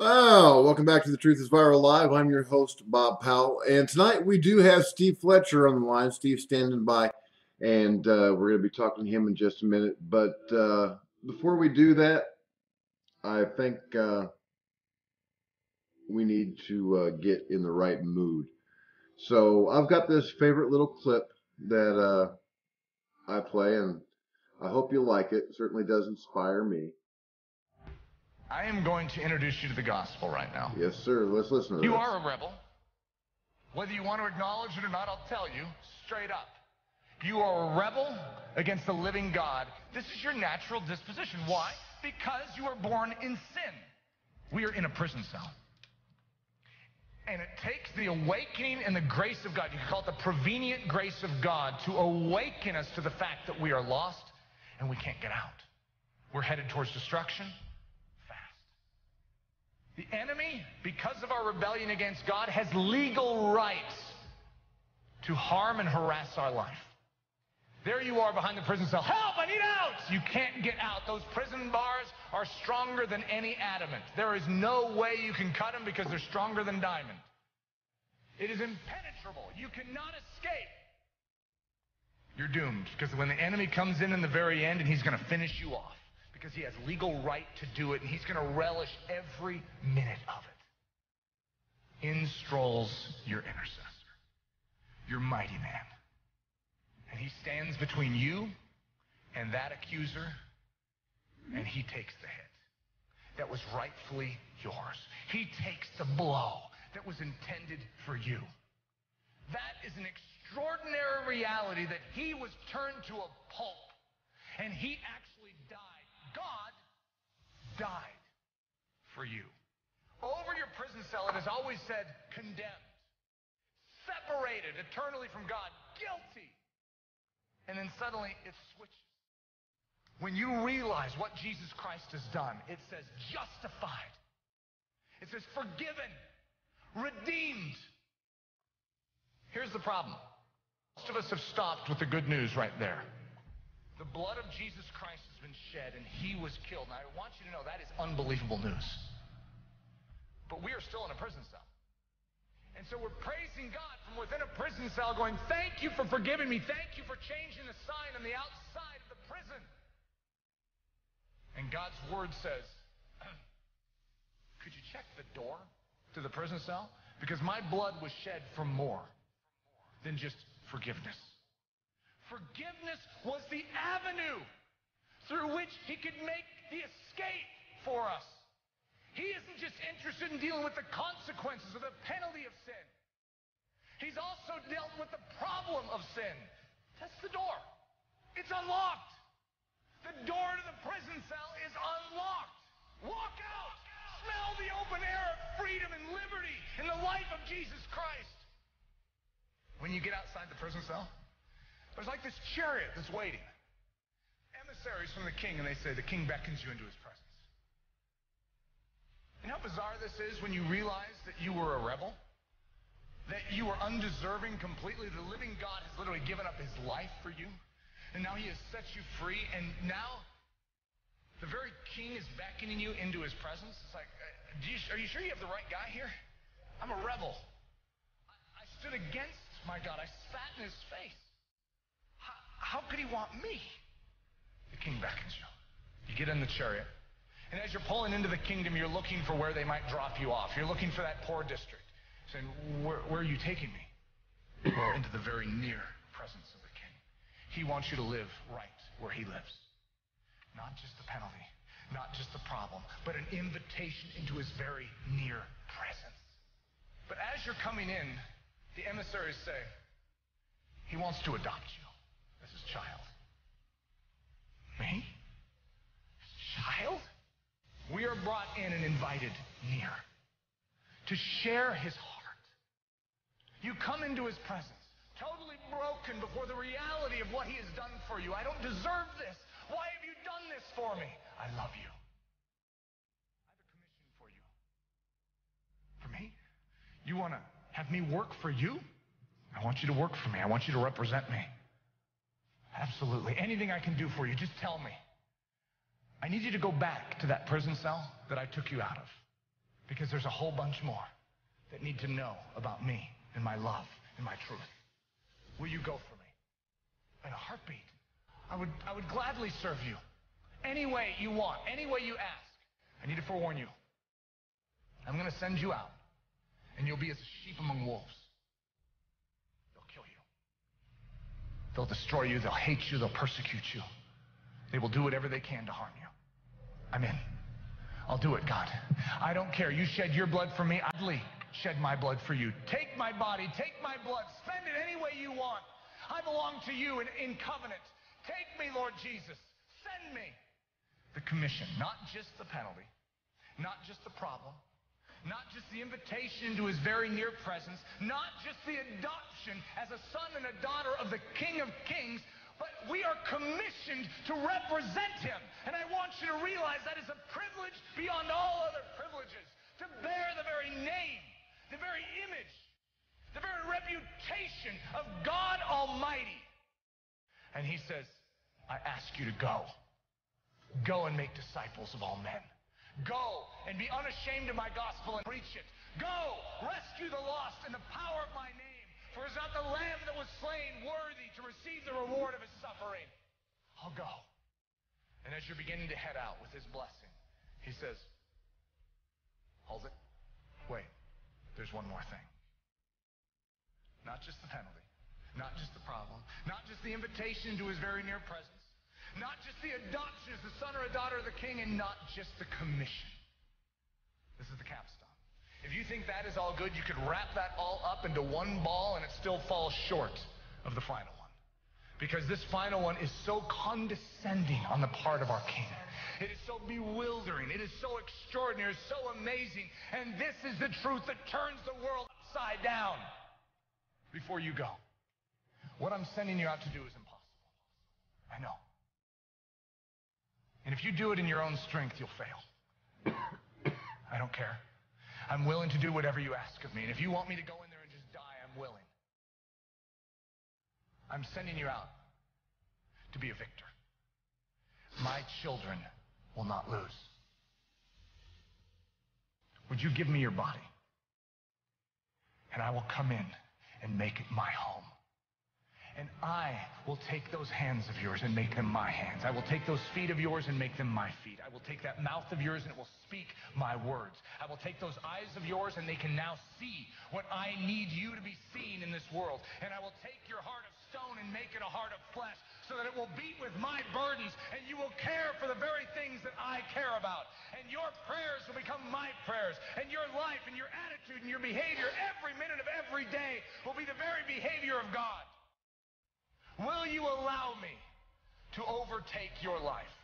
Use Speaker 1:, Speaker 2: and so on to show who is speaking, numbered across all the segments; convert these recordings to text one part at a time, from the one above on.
Speaker 1: Oh, welcome back to The Truth is Viral Live. I'm your host, Bob Powell. And tonight we do have Steve Fletcher on the line. Steve's standing by, and we're going to be talking to him in just a minute. But before we do that, I think we need to get in the right mood. So I've got this favorite little clip that I play, and I hope you like it. It certainly does inspire me.
Speaker 2: I am going to introduce you to the gospel right now.
Speaker 1: Yes, sir. Let's listen to this.
Speaker 2: You are a rebel. Whether you want to acknowledge it or not, I'll tell you straight up. You are a rebel against the living God. This is your natural disposition. Why? Because you are born in sin. We are in a prison cell. And it takes the awakening and the grace of God, you can call it the prevenient grace of God, to awaken us to the fact that we are lost and we can't get out. We're headed towards destruction. The enemy, because of our rebellion against God, has legal rights to harm and harass our life. There you are behind the prison cell. Help, I need out! You can't get out. Those prison bars are stronger than any adamant. There is no way you can cut them because they're stronger than diamond. It is impenetrable. You cannot escape. You're doomed, because when the enemy comes in the very end, and he's going to finish you off, because he has legal right to do it, and he's going to relish every minute of it. In strolls your intercessor, your mighty man. And he stands between you and that accuser, and he takes the hit that was rightfully yours. He takes the blow that was intended for you. That is an extraordinary reality, that he was turned to a pulp, and he actually died. God died for you. Over your prison cell, it has always said condemned, separated eternally from God, guilty. And then suddenly it switches. When you realize what Jesus Christ has done, it says justified. It says forgiven, redeemed. Here's the problem. Most of us have stopped with the good news right there. The blood of Jesus Christ has been shed, and he was killed. And I want you to know that is unbelievable news. But we are still in a prison cell. And so we're praising God from within a prison cell, going, thank you for forgiving me. Thank you for changing the sign on the outside of the prison. And God's word says, could you check the door to the prison cell? Because my blood was shed for more than just forgiveness. Forgiveness was the avenue through which he could make the escape for us. He isn't just interested in dealing with the consequences or the penalty of sin. He's also dealt with the problem of sin. That's the door. It's unlocked. The door to the prison cell is unlocked. Walk out. Smell the open air of freedom and liberty in the life of Jesus Christ. When you get outside the prison cell, there's like this chariot that's waiting. Emissaries from the king, and they say, the king beckons you into his presence. You know how bizarre this is when you realize that you were a rebel? That you were undeserving completely. The living God has literally given up his life for you. And now he has set you free. And now the very king is beckoning you into his presence. It's like, are you sure you have the right guy here? I'm a rebel. I stood against my God. I spat in his face. How could he want me? The king beckons you. You get in the chariot. And as you're pulling into the kingdom, you're looking for where they might drop you off. You're looking for that poor district. Saying, where are you taking me? Into the very near presence of the king. He wants you to live right where he lives. Not just the penalty, not just the problem, but an invitation into his very near presence. But as you're coming in, the emissaries say, he wants to adopt you as his child. Me? His child? We are brought in and invited near to share his heart. You come into his presence, totally broken before the reality of what he has done for you. I don't deserve this. Why have you done this for me? I love you. I have a commission for you. For me? You want to have me work for you? I want you to work for me. I want you to represent me. Absolutely. Anything I can do for you, just tell me. I need you to go back to that prison cell that I took you out of. Because there's a whole bunch more that need to know about me and my love and my truth. Will you go for me? In a heartbeat. I would gladly serve you. Any way you want, any way you ask. I need to forewarn you. I'm going to send you out, and you'll be as a sheep among wolves. They'll kill you. They'll destroy you. They'll hate you. They'll persecute you. They will do whatever they can to harm you. I'm in. I'll do it, God. I don't care. You shed your blood for me. I'll gladly shed my blood for you. Take my body. Take my blood. Spend it any way you want. I belong to you in covenant. Take me, Lord Jesus. Send me. The commission, not just the penalty, not just the problem, not just the invitation into his very near presence, not just the adoption as a son and a daughter of the King of Kings, but we are commissioned to represent him. And I want you to realize that is a privilege beyond all other privileges, to bear the very name, the very image, the very reputation of God Almighty. And he says, I ask you to go. Go and make disciples of all men. Go and be unashamed of my gospel and preach it. Go, rescue the lost in the power of my name. For is not the lamb that was slain worthy to receive the reward of his suffering? I'll go. And as you're beginning to head out with his blessing, he says, hold it. Wait, there's one more thing. Not just the penalty, not just the problem, not just the invitation to his very near presence, not just the adoption as the son or a daughter of the king, and not just the commission. This is the capstone. If you think that is all good, you could wrap that all up into one ball and it still falls short of the final one. Because this final one is so condescending on the part of our king. It is so bewildering. It is so extraordinary, so amazing. And this is the truth that turns the world upside down. Before you go, what I'm sending you out to do is impossible. I know. And if you do it in your own strength, you'll fail. I don't care. I'm willing to do whatever you ask of me. And if you want me to go in there and just die, I'm willing. I'm sending you out to be a victor. My children will not lose. Would you give me your body? And I will come in and make it my home. And I will take those hands of yours and make them my hands. I will take those feet of yours and make them my feet. I will take that mouth of yours and it will speak my words. I will take those eyes of yours and they can now see what I need you to be seen in this world. And I will take your heart of stone and make it a heart of flesh so that it will beat with my burdens and you will care for the very things that I care about. And your prayers will become my prayers. And your life and your attitude and your behavior every minute of every day will be the very behavior of God. Will you allow me to overtake your life?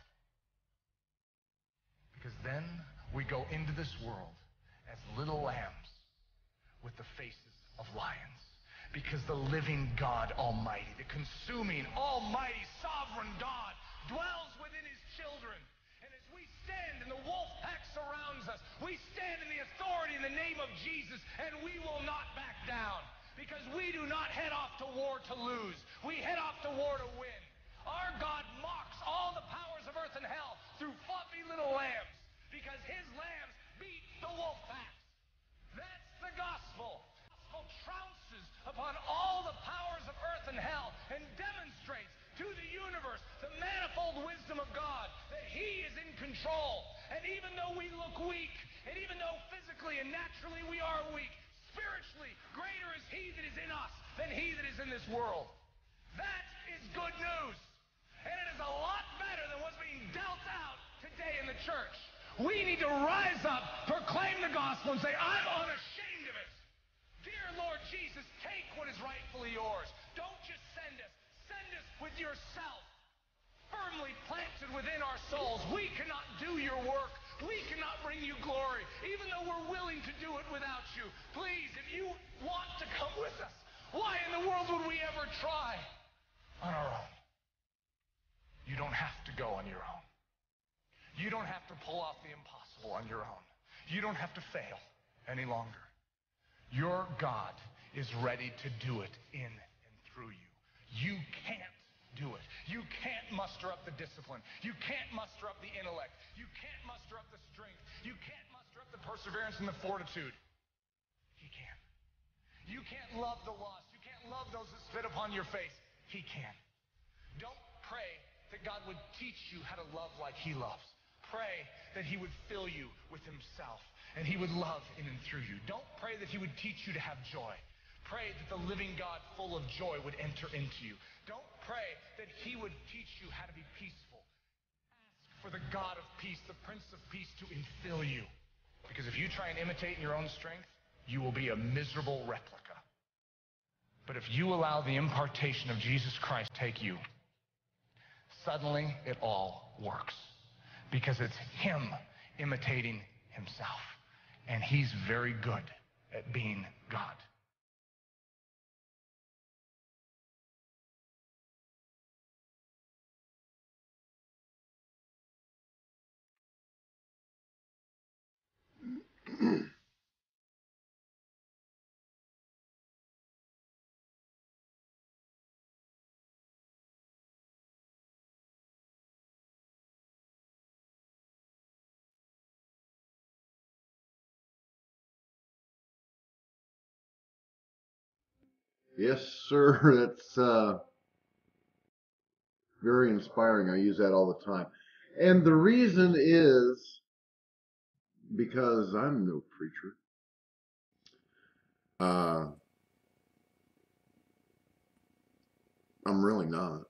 Speaker 2: Because then we go into this world as little lambs with the faces of lions. Because the living God Almighty, the consuming, almighty, sovereign God dwells within his children. And as we stand and the wolf pack surrounds us, we stand in the authority in the name of Jesus, and we will not back down. Because we do not head off to war to lose. We head off to war to win. Our God mocks all the powers of earth and hell through fluffy little lambs. Because his lambs beat the wolf packs. That's the gospel. The gospel trounces upon all the powers of earth and hell and demonstrates to the universe the manifold wisdom of God, that he is in control. And even though we look weak, and even though physically and naturally we are weak, spiritually, greater is he that is in us than he that is in this world. That is good news. And it is a lot better than what's being dealt out today in the church. We need to rise up, proclaim the gospel, and say, I'm unashamed of it. Dear Lord Jesus, take what is rightfully yours. Don't just send us with yourself firmly planted within our souls. We cannot do your work. We cannot bring you glory, even though we're willing to do it without you. Please, if you want to come with us, why in the world would we ever try on our own? You don't have to go on your own. You don't have to pull off the impossible on your own. You don't have to fail any longer. Your God is ready to do it in and through you. You can't do it. You can't muster up the discipline. You can't muster up the intellect. You can't muster up the strength. You can't muster up the perseverance and the fortitude? He can. You can't love the lost. You can't love those that spit upon your face. He can. Don't pray that God would teach you how to love like he loves. Pray that he would fill you with himself and he would love in and through you. Don't pray that he would teach you to have joy. Pray that the living God full of joy would enter into you. Don't pray that he would teach you how to be peaceful. Ask for the God of peace, the Prince of Peace, to infill you. Because if you try and imitate in your own strength, you will be a miserable replica. But if you allow the impartation of Jesus Christ take you, suddenly it all works. Because it's him imitating himself. And he's very good at being God.
Speaker 1: Yes, sir. That's very inspiring. I use that all the time. And the reason is because I'm no preacher. I'm really not.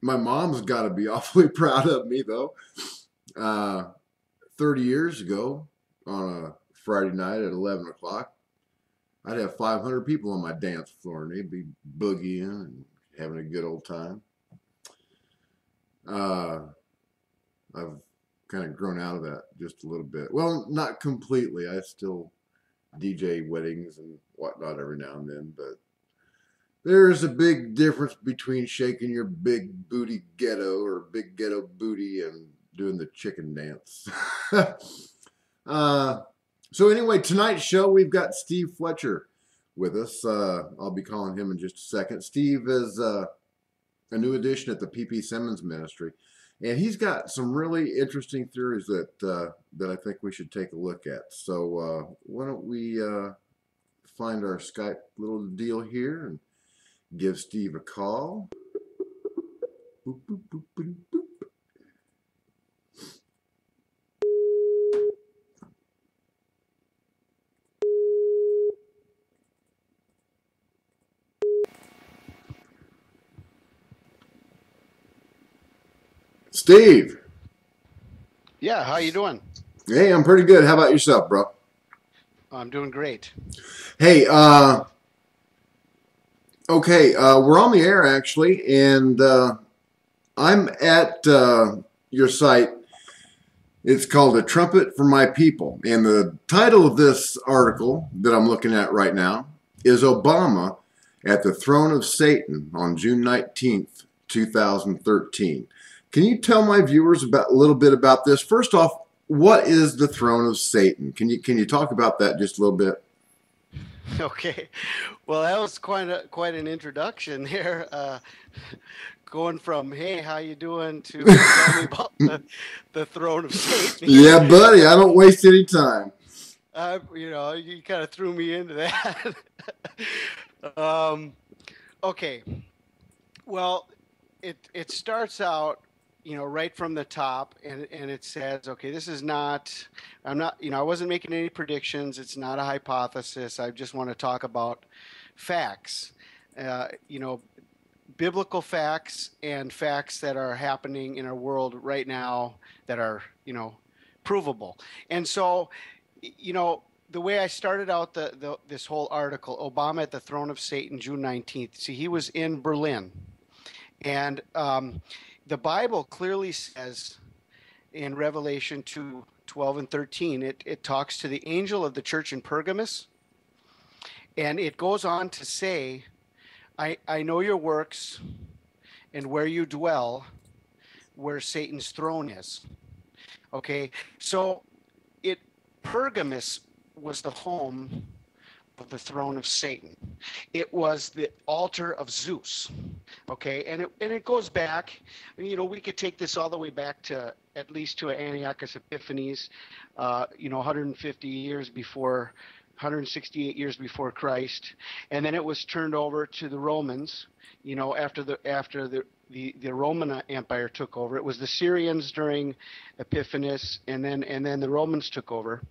Speaker 1: My mom's got to be awfully proud of me, though. 30 years ago, on a Friday night at 11 o'clock, I'd have 500 people on my dance floor, and they'd be boogieing and having a good old time. I've kind of grown out of that just a little bit. Well, not completely. I still DJ weddings and whatnot every now and then, but there's a big difference between shaking your big booty ghetto or big ghetto booty and doing the chicken dance. So anyway, tonight's show, we've got Steve Fletcher with us. I'll be calling him in just a second. Steve is a new addition at the P.P. Simmons Ministry, and he's got some really interesting theories that I think we should take a look at. So why don't we find our Skype little deal here and give Steve a call. Boop, boop, boop, boop, boop. Steve.
Speaker 3: Yeah, how you doing?
Speaker 1: Hey, I'm pretty good. How about yourself, bro?
Speaker 3: I'm doing great.
Speaker 1: Hey, okay, we're on the air actually, and I'm at your site. It's called A Trumpet for My People, and the title of this article that I'm looking at right now is Obama at the Throne of Satan on June 19th, 2013. Can you tell my viewers a little bit about this? First off, what is the Throne of Satan? Can you talk about that just a little bit?
Speaker 3: Okay, well, that was quite an introduction there. Going from "Hey, how you doing?" to tell me about the Throne of Satan.
Speaker 1: Yeah, buddy, I don't waste any time.
Speaker 3: You kind of threw me into that. Okay, well, it starts out, right from the top, and it says, okay, this is not, I wasn't making any predictions. It's not a hypothesis. I just want to talk about facts, biblical facts and facts that are happening in our world right now that are, provable. And so, the way I started out this whole article, Obama at the Throne of Satan, June 19th. See, he was in Berlin. And the Bible clearly says in Revelation 2:12 and 13, it talks to the angel of the church in Pergamos. And it goes on to say, I know your works and where you dwell, where Satan's throne is. Okay, so Pergamos was the home of the throne of Satan. It was the altar of Zeus. Okay, and it goes back, we could take this all the way back to at least to Antiochus Epiphanes, 150 years before, 168 years before Christ, and then it was turned over to the Romans. After the Roman Empire took over, it was the Syrians during Epiphanes, and then the Romans took over,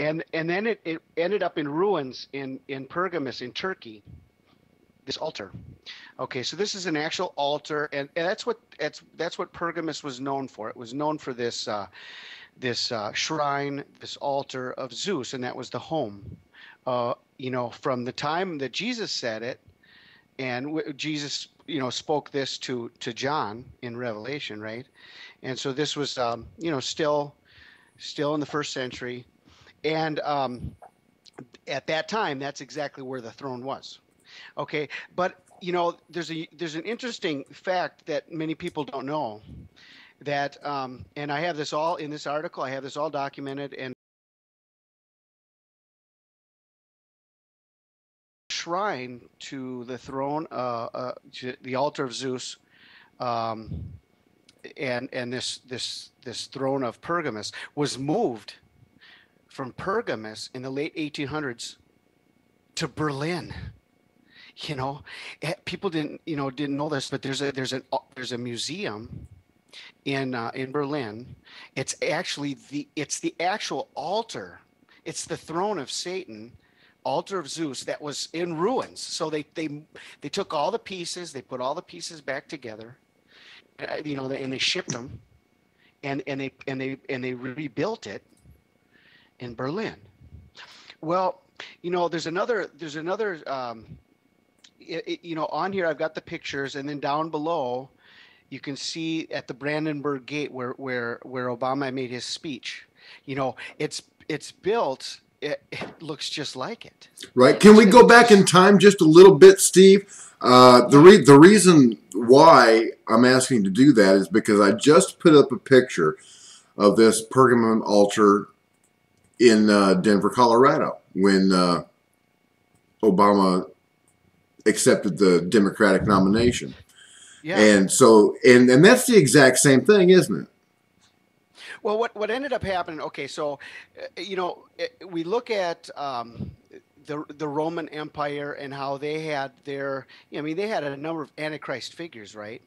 Speaker 3: and then it ended up in ruins in Pergamus in Turkey. This altar. Okay, so this is an actual altar, and that's what Pergamus was known for. It was known for this shrine, this altar of Zeus, and that was the home. From the time that Jesus said it, and Jesus, spoke this to John in Revelation, right? And so this was, still in the first century, and at that time, that's exactly where the throne was. Okay, but there's an interesting fact that many people don't know, that and I have this all in this article. I have this all documented, and shrine to the throne, to the altar of Zeus, and this throne of Pergamus was moved from Pergamus in the late 1800s to Berlin. People didn't know this, but there's a museum in Berlin. It's actually the actual altar. It's the throne of Satan, altar of Zeus, that was in ruins. So they took all the pieces, they put all the pieces back together, and they shipped them, and they rebuilt it in Berlin. Well, there's another. On here I've got the pictures, and then down below you can see at the Brandenburg Gate where Obama made his speech. It's built. It looks just like it.
Speaker 1: Right. Can we go back in time just a little bit, Steve? The reason why I'm asking to do that is because I just put up a picture of this Pergamum altar in Denver, Colorado, when Obama accepted the Democratic nomination.
Speaker 3: Yeah.
Speaker 1: And so, and that's the exact same thing, isn't it?
Speaker 3: Well, what ended up happening? Okay, so we look at the Roman Empire and how they had they had a number of Antichrist figures, right?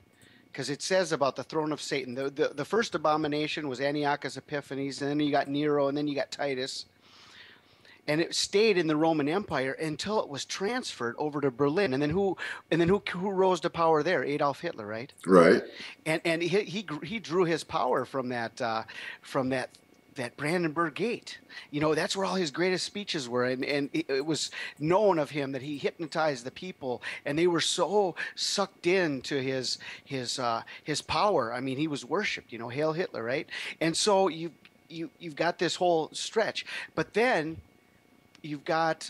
Speaker 3: Because it says about the throne of Satan. The first abomination was Antiochus Epiphanes, and then you got Nero, and then you got Titus. And it stayed in the Roman Empire until it was transferred over to Berlin. And then who rose to power there? Adolf Hitler, right?
Speaker 1: Right.
Speaker 3: And he drew his power from that Brandenburg Gate. That's where all his greatest speeches were, and it was known of him that he hypnotized the people, and they were so sucked into his power. I mean, he was worshipped. Hail Hitler, right? And so you've got this whole stretch, but then you've got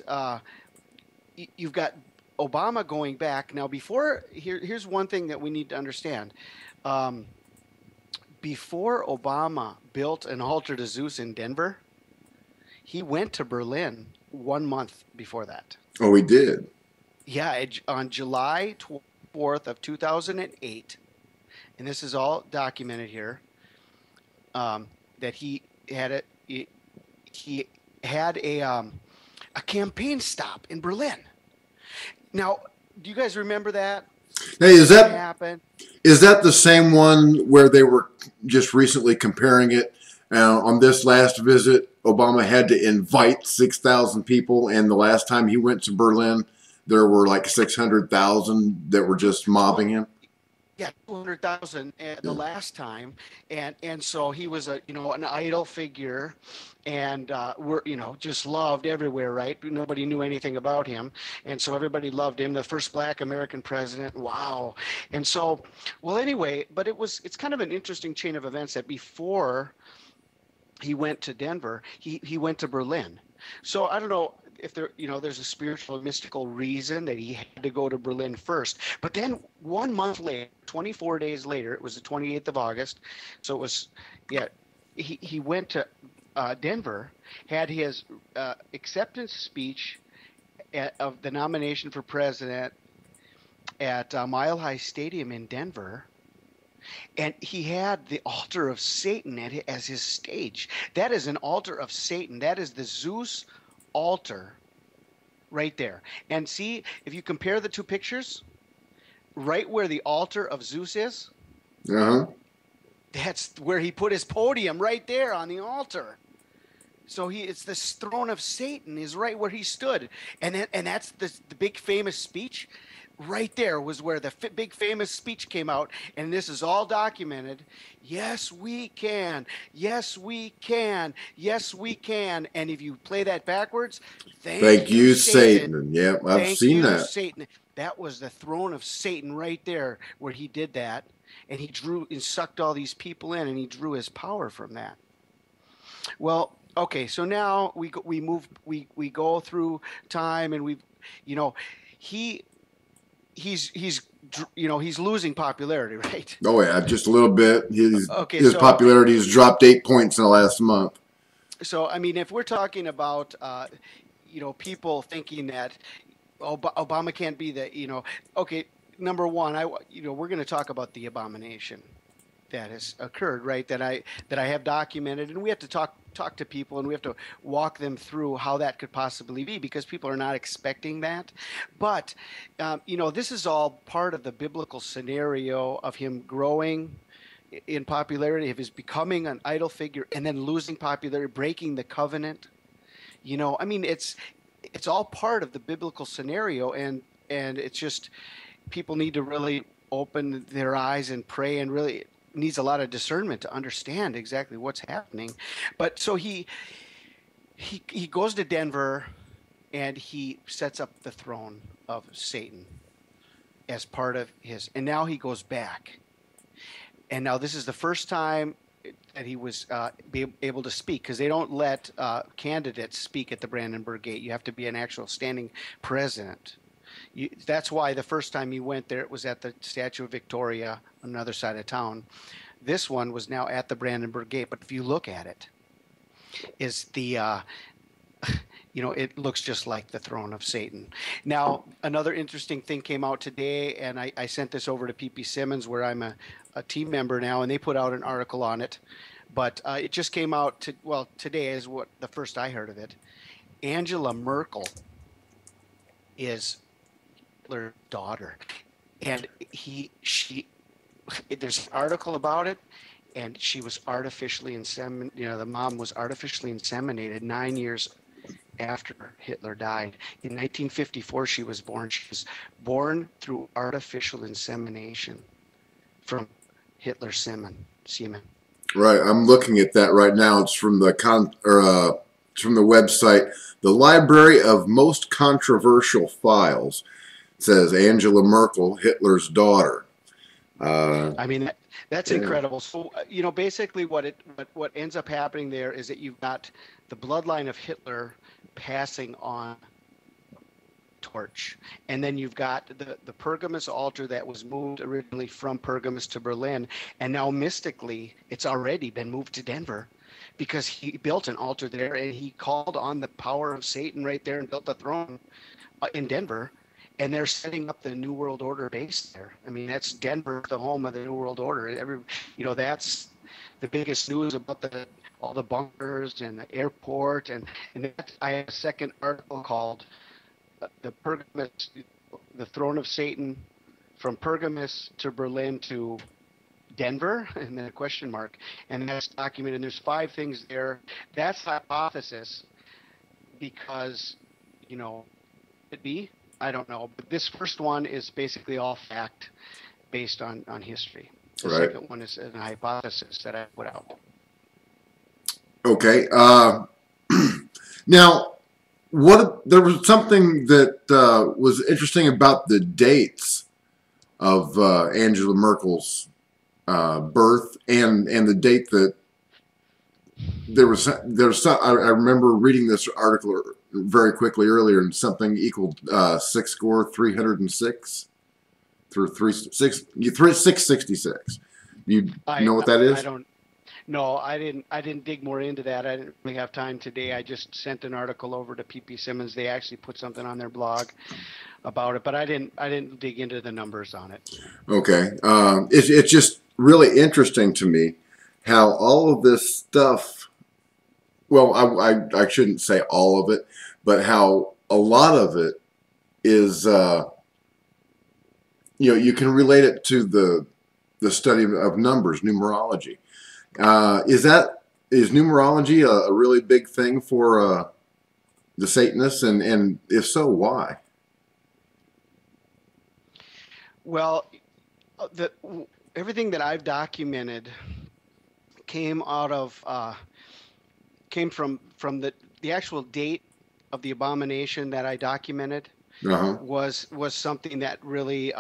Speaker 3: Obama going back. Now, here's one thing that we need to understand. Before Obama built an altar to Zeus in Denver, he went to Berlin 1 month before that.
Speaker 1: Oh, he did?
Speaker 3: Yeah, on July 4th of 2008, and this is all documented here, that he had a campaign stop in Berlin. Now, do you guys remember that?
Speaker 1: Hey, is that
Speaker 3: happened?
Speaker 1: Is that the same one where they were just recently comparing it? On this last visit, Obama had to invite 6,000 people, and the last time he went to Berlin, there were like 600,000 that were just mobbing him.
Speaker 3: Yeah, 200,000 the last time, and so he was an idol figure, and just loved everywhere, right? Nobody knew anything about him, and so everybody loved him. The first Black American president, wow! And so, well, anyway, but it's kind of an interesting chain of events that before he went to Denver, he went to Berlin. So I don't know if there's a spiritual, mystical reason that he had to go to Berlin first. But then 1 month later, 24 days later, it was the 28th of August. So it was, he went to Denver, had his acceptance speech of the nomination for president at Mile High Stadium in Denver. And he had the altar of Satan as his stage. That is an altar of Satan. That is the Zeus altar right there. And see, if you compare the two pictures, right where the altar of Zeus is, that's where he put his podium, right there on the altar. So it's this throne of Satan is right where he stood. And that's the big famous speech. Right there was where the big famous speech came out, and this is all documented. Yes, we can. Yes, we can. Yes, we can. And if you play that backwards, thank you, Satan.
Speaker 1: Yeah, I've seen that.
Speaker 3: Satan. That was the throne of Satan right there where he did that, and he drew and sucked all these people in, and he drew his power from that. Well, okay, so now we go through time, and he's losing popularity, right?
Speaker 1: Oh yeah, just a little bit. His popularity has dropped 8 points in the last month.
Speaker 3: So I mean, if we're talking about people thinking that Obama can't be the okay, number one, we're going to talk about the abomination that has occurred, right? That I have documented, and we have to talk to people, and we have to walk them through how that could possibly be, because people are not expecting that. But this is all part of the biblical scenario of him growing in popularity, of his becoming an idol figure, and then losing popularity, breaking the covenant. I mean, it's all part of the biblical scenario, and it's just people need to really open their eyes and pray, and really needs a lot of discernment to understand exactly what's happening. But so he goes to Denver, and he sets up the throne of Satan as part of his, and now he goes back. And now this is the first time that he was able to speak, because they don't let candidates speak at the Brandenburg Gate. You have to be an actual standing president. That's why the first time he went there, it was at the Statue of Victoria on the other side of town. This one was now at the Brandenburg Gate. But if you look at it, is the it looks just like the throne of Satan. Now, another interesting thing came out today, and I sent this over to P.P. Simmons, where I'm a team member now, and they put out an article on it. But it just came out today is what the first I heard of it. Angela Merkel is Hitler's daughter, and there's an article about it, and she was artificially inseminated. The mom was artificially inseminated 9 years after Hitler died. In 1954, she was born. She was born through artificial insemination from Hitler's semen.
Speaker 1: Right, I'm looking at that right now. It's from the from the website, the Library of Most Controversial Files. It says Angela Merkel, Hitler's daughter.
Speaker 3: I mean, that's incredible. So basically, what ends up happening there is that you've got the bloodline of Hitler passing on torch, and then you've got the Pergamus altar that was moved originally from Pergamus to Berlin, and now mystically it's already been moved to Denver, because he built an altar there, and he called on the power of Satan right there and built a throne in Denver. And they're setting up the New World Order base there. I mean, that's Denver, the home of the New World Order. That's the biggest news about all the bunkers and the airport. And I have a second article called "The Pergamus, the Throne of Satan, from Pergamus to Berlin to Denver," and then a question mark. And that's documented. And there's 5 things there. That's hypothesis, because it be. I don't know, but this first one is basically all fact based on history. The second one is a hypothesis that I put out.
Speaker 1: Okay. Now, there was something that was interesting about the dates of Angela Merkel's birth, and the date that there's some. I remember reading this article very quickly earlier, and something equaled 666 through 666. You know what that is?
Speaker 3: I don't. No, I didn't dig more into that. I didn't really have time today. I just sent an article over to P.P. Simmons. They actually put something on their blog about it, but I didn't dig into the numbers on it.
Speaker 1: Okay. It's just really interesting to me how all of this stuff, well, I shouldn't say all of it, but how a lot of it is, you can relate it to the study of numbers, numerology. Is numerology a really big thing for the Satanists, and if so, why?
Speaker 3: Well, everything that I've documented came out of came from the actual date of the abomination that I documented
Speaker 1: Uh-huh.
Speaker 3: was something that really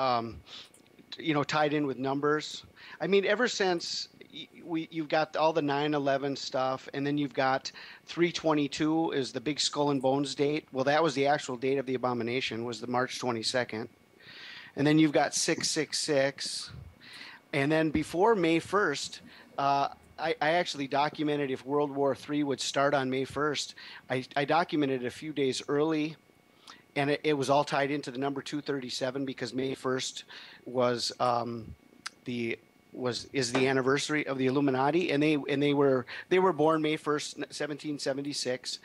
Speaker 3: tied in with numbers. I mean, ever since you've got all the 9/11 stuff, and then you've got 3/22 is the big skull and bones date. Well, that was the actual date of the abomination, was the March 22nd. And then you've got 666. And then before May 1st, I actually documented if World War III would start on May 1st. I documented it a few days early, and it was all tied into the number 237 because May 1st was the anniversary of the Illuminati, and they were born May 1st, 1776,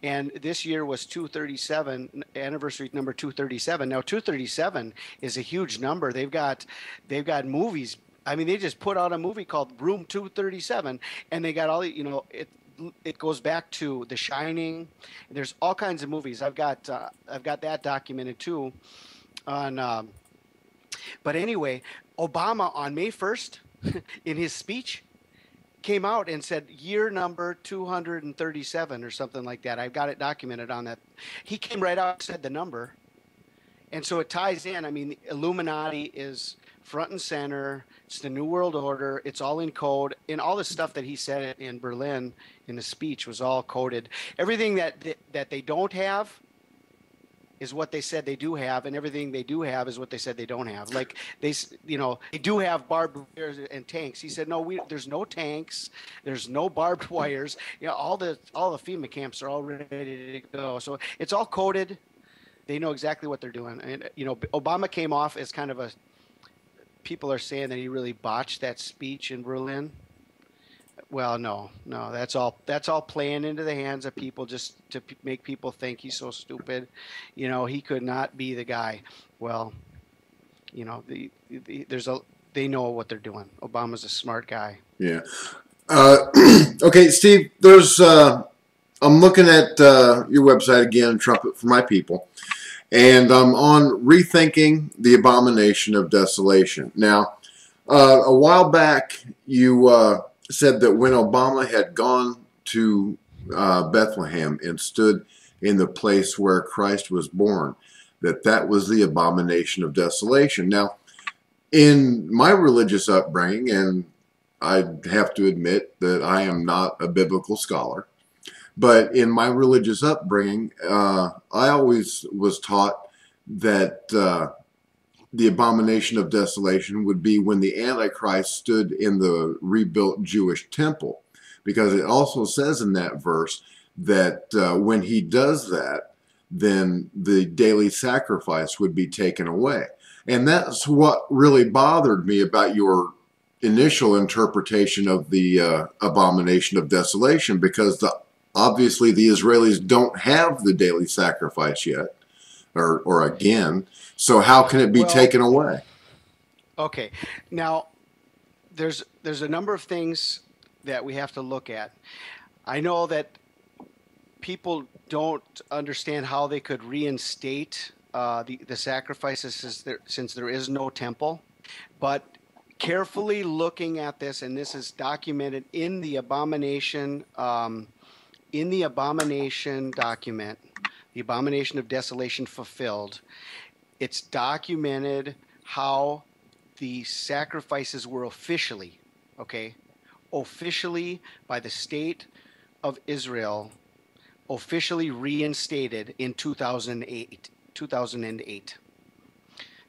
Speaker 3: and this year was 237, anniversary number 237. Now 237 is a huge number. They've got movies. I mean, they just put out a movie called Room 237, and they got all it goes back to The Shining. There's all kinds of movies. I've got that documented too on but anyway, Obama on May 1st in his speech came out and said year number 237 or something like that. I've got it documented on that. He came right out and said the number. And so it ties in. I mean, the Illuminati is front and center. It's the New World Order. It's all in code. And all the stuff that he said in Berlin in the speech was all coded. Everything that they don't have is what they said they do have, and everything they do have is what they said they don't have. Like they do have barbed wires and tanks. He said, no, there's no tanks, there's no barbed wires. All the FEMA camps are all ready to go. So it's all coded. They know exactly what they're doing. And Obama came off as kind of people are saying that he really botched that speech in Berlin. Well, no, that's all playing into the hands of people just to make people think he's so stupid. He could not be the guy. Well, they know what they're doing. Obama's a smart guy.
Speaker 1: Yeah. Okay, Steve, I'm looking at your website again, Trumpet for My People, and I'm on Rethinking the Abomination of Desolation. Now, a while back, you said that when Obama had gone to Bethlehem and stood in the place where Christ was born, that was the abomination of desolation. Now, in my religious upbringing, and I have to admit that I am not a biblical scholar, but in my religious upbringing, I always was taught that the abomination of desolation would be when the Antichrist stood in the rebuilt Jewish temple, because it also says in that verse that when he does that, then the daily sacrifice would be taken away. And that's what really bothered me about your initial interpretation of the abomination of desolation, because obviously the Israelis don't have the daily sacrifice yet, or again. So how can it be taken away?
Speaker 3: Okay, now there's a number of things that we have to look at. I know that people don't understand how they could reinstate the sacrifices since there is no temple, but carefully looking at this, and this is documented in the abomination document, the abomination of desolation fulfilled. It's documented how the sacrifices were officially by the state of Israel, officially reinstated in 2008.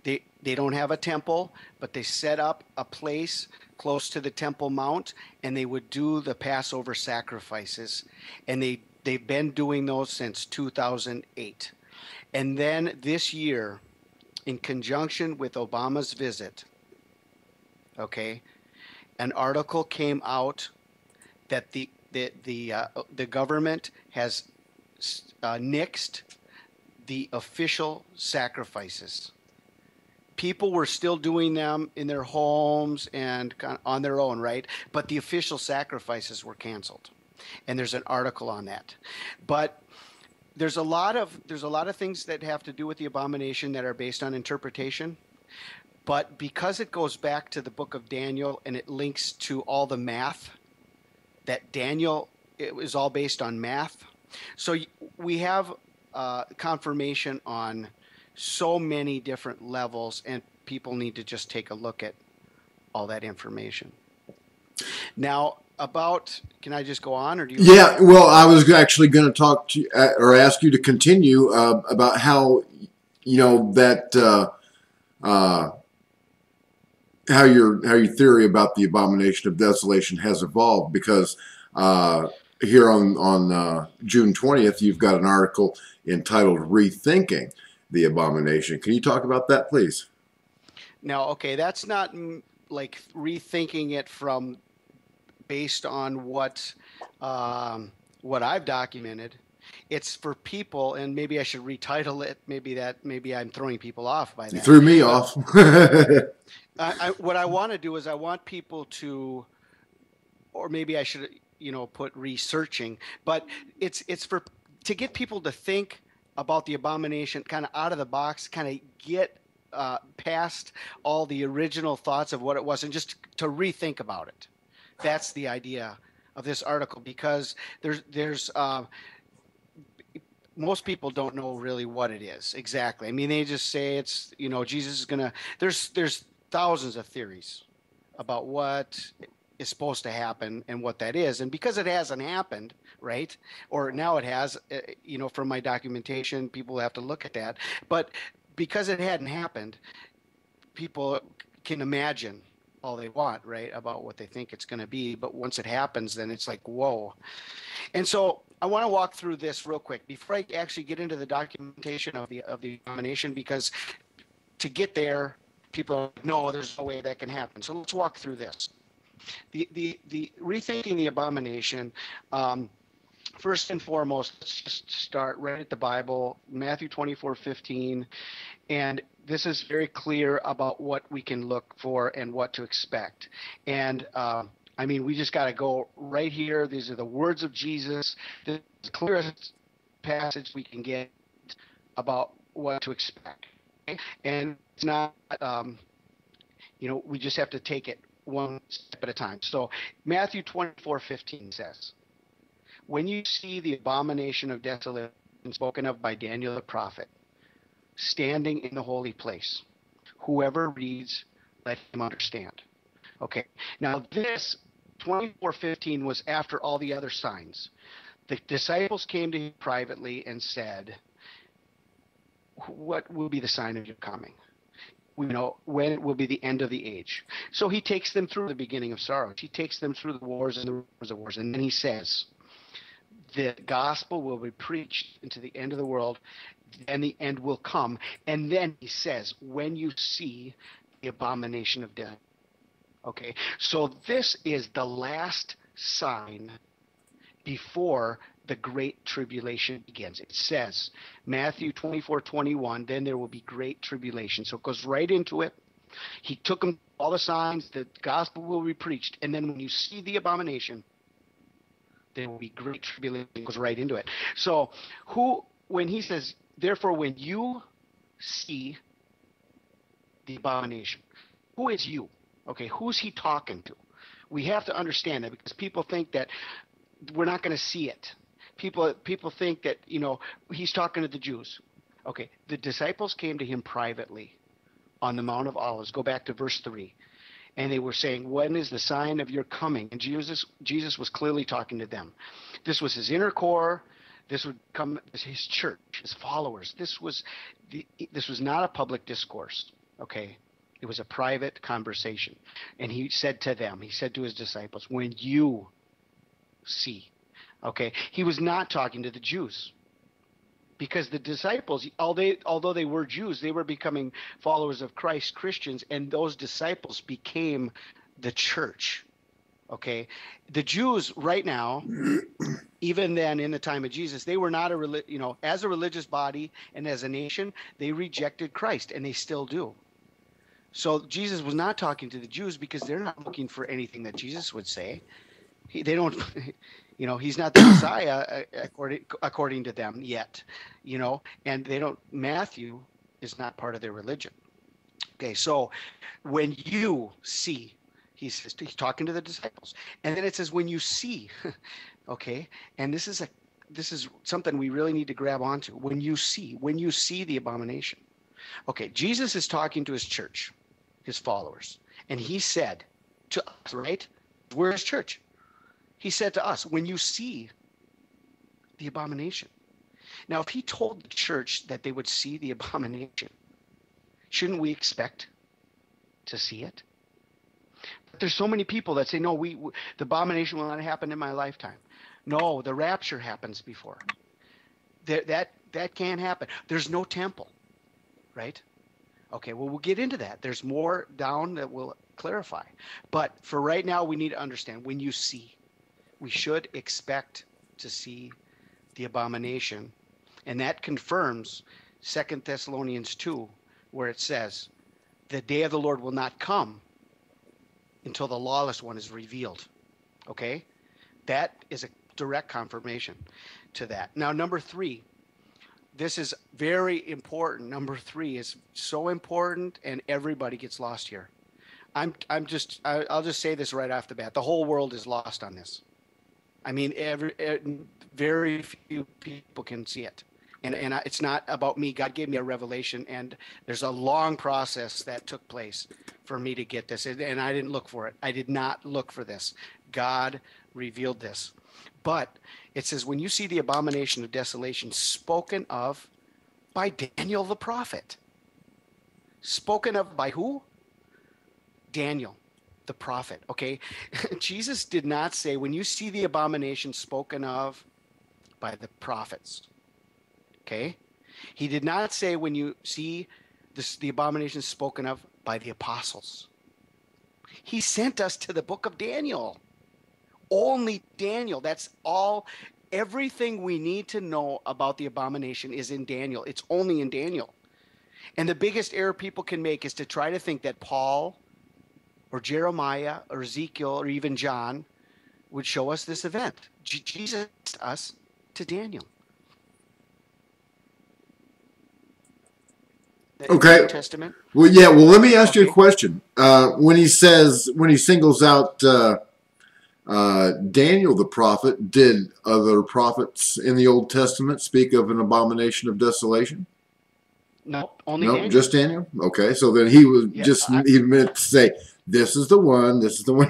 Speaker 3: They don't have a temple, but they set up a place close to the Temple Mount, and they would do the Passover sacrifices, and they've been doing those since 2008. And then this year, in conjunction with Obama's visit, an article came out that the government has nixed the official sacrifices. People were still doing them in their homes and on their own, right? But the official sacrifices were canceled. And there's an article on that. But there's a lot of things that have to do with the abomination that are based on interpretation. But because it goes back to the book of Daniel and it links to all the math, that Daniel, it was all based on math. So we have confirmation on so many different levels, and people need to just take a look at all that information. Now, can I just go on, or do you?
Speaker 1: Yeah, well, I was actually going to talk to you, or ask you to continue about how, that how your theory about the Abomination of Desolation has evolved, because here on June 20th, you've got an article entitled "Rethinking the Abomination." Can you talk about that, please?
Speaker 3: Now, okay, that's not like rethinking it from based on what I've documented. It's for people, and maybe I should retitle it. Maybe I'm throwing people off by that.
Speaker 1: You threw me off.
Speaker 3: What I want to do is I want people to, or maybe I should, put researching, but it's to get people to think about the abomination kind of out of the box, kind of get past all the original thoughts of what it was and just to rethink about it. That's the idea of this article, because there's most people don't know really what it is exactly. I mean, they just say it's, Jesus is gonna. There's thousands of theories about what is supposed to happen and what that is, and because it hasn't happened, right? Or now it has. From my documentation, people have to look at that. But because it hadn't happened, people can imagine all they want, right, about what they think it's going to be. But once it happens, then it's like, whoa. And so I want to walk through this real quick before I actually get into the documentation of the abomination, because to get there, people know there's no way that can happen. So let's walk through this. The rethinking the abomination. First and foremost, let's just start right at the Bible, Matthew 24:15, and this is very clear about what we can look for and what to expect. And we just got to go right here. These are the words of Jesus. This is the clearest passage we can get about what to expect. Okay? And it's not, we just have to take it one step at a time. So Matthew 24:15 says, "When you see the abomination of desolation spoken of by Daniel the prophet, standing in the holy place, whoever reads, let him understand." Okay, now this 24:15 was after all the other signs. The disciples came to him privately and said, "What will be the sign of your coming? When will be the end of the age?" So he takes them through the beginning of sorrows. He takes them through the wars and the rumors of wars. And then he says, the gospel will be preached into the end of the world, and the end will come. And then he says, when you see the abomination of death. Okay, so this is the last sign before the great tribulation begins. It says, Matthew 24:21, then there will be great tribulation. So it goes right into it. He took them all the signs, the gospel will be preached, and then when you see the abomination, there will be great tribulation. It goes right into it. So when he says, therefore, when you see the abomination, who is you? Okay, who's he talking to? We have to understand that, because people think that we're not going to see it. People think that, he's talking to the Jews. Okay, the disciples came to him privately on the Mount of Olives. Go back to verse 3. And they were saying, when is the sign of your coming? And Jesus was clearly talking to them. This was his inner core. This would come as his church, his followers. This was not a public discourse, okay? It was a private conversation. And he said to them, he said to his disciples, when you see, okay? He was not talking to the Jews, because the disciples, although they were Jews, they were becoming followers of Christ, Christians, and those disciples became the church. Okay. The Jews right now, even then in the time of Jesus, they were not as a religious body and as a nation, they rejected Christ, and they still do. So Jesus was not talking to the Jews because they're not looking for anything that Jesus would say. They don't, he's not the Messiah according to them yet, and they don't. Matthew is not part of their religion. Okay, so when you see, he's talking to the disciples, and then it says when you see, okay, and this is something we really need to grab onto. When you see the abomination. Okay, Jesus is talking to his church, his followers, and he said to us, right? We're his church. He said to us, when you see the abomination. Now, if he told the church that they would see the abomination, shouldn't we expect to see it? But there's so many people that say, no, the abomination will not happen in my lifetime. No, the rapture happens before. That can't happen. There's no temple, right? Okay, well, we'll get into that. There's more down that will clarify. But for right now, we need to understand when you see. We should expect to see the abomination. And that confirms 2 Thessalonians 2, where it says, the day of the Lord will not come until the lawless one is revealed. Okay? That is a direct confirmation to that. Now, number 3, this is very important. Number 3 is so important, and everybody gets lost here. I'll just say this right off the bat. The whole world is lost on this. I mean, very few people can see it. And it's not about me. God gave me a revelation, and there's a long process that took place for me to get this. And I didn't look for it. I did not look for this. God revealed this. But it says, when you see the abomination of desolation spoken of by Daniel the prophet. Spoken of by who? Daniel the prophet. Okay. Jesus did not say, when you see the abomination spoken of by the prophets. Okay. He did not say, when you see the abomination spoken of by the apostles. He sent us to the book of Daniel. Only Daniel. That's all. Everything we need to know about the abomination is in Daniel. It's only in Daniel. And the biggest error people can make is to try to think that Paul or Jeremiah or Ezekiel or even John would show us this event. Jesus sent us to Daniel.
Speaker 1: Okay.
Speaker 3: New Testament.
Speaker 1: Well, yeah. Well, let me ask you a question. When he singles out Daniel the prophet, did other prophets in the Old Testament speak of an abomination of desolation?
Speaker 3: No, only
Speaker 1: No,
Speaker 3: Daniel.
Speaker 1: just Daniel. Okay, so then he was he meant to say, this is the one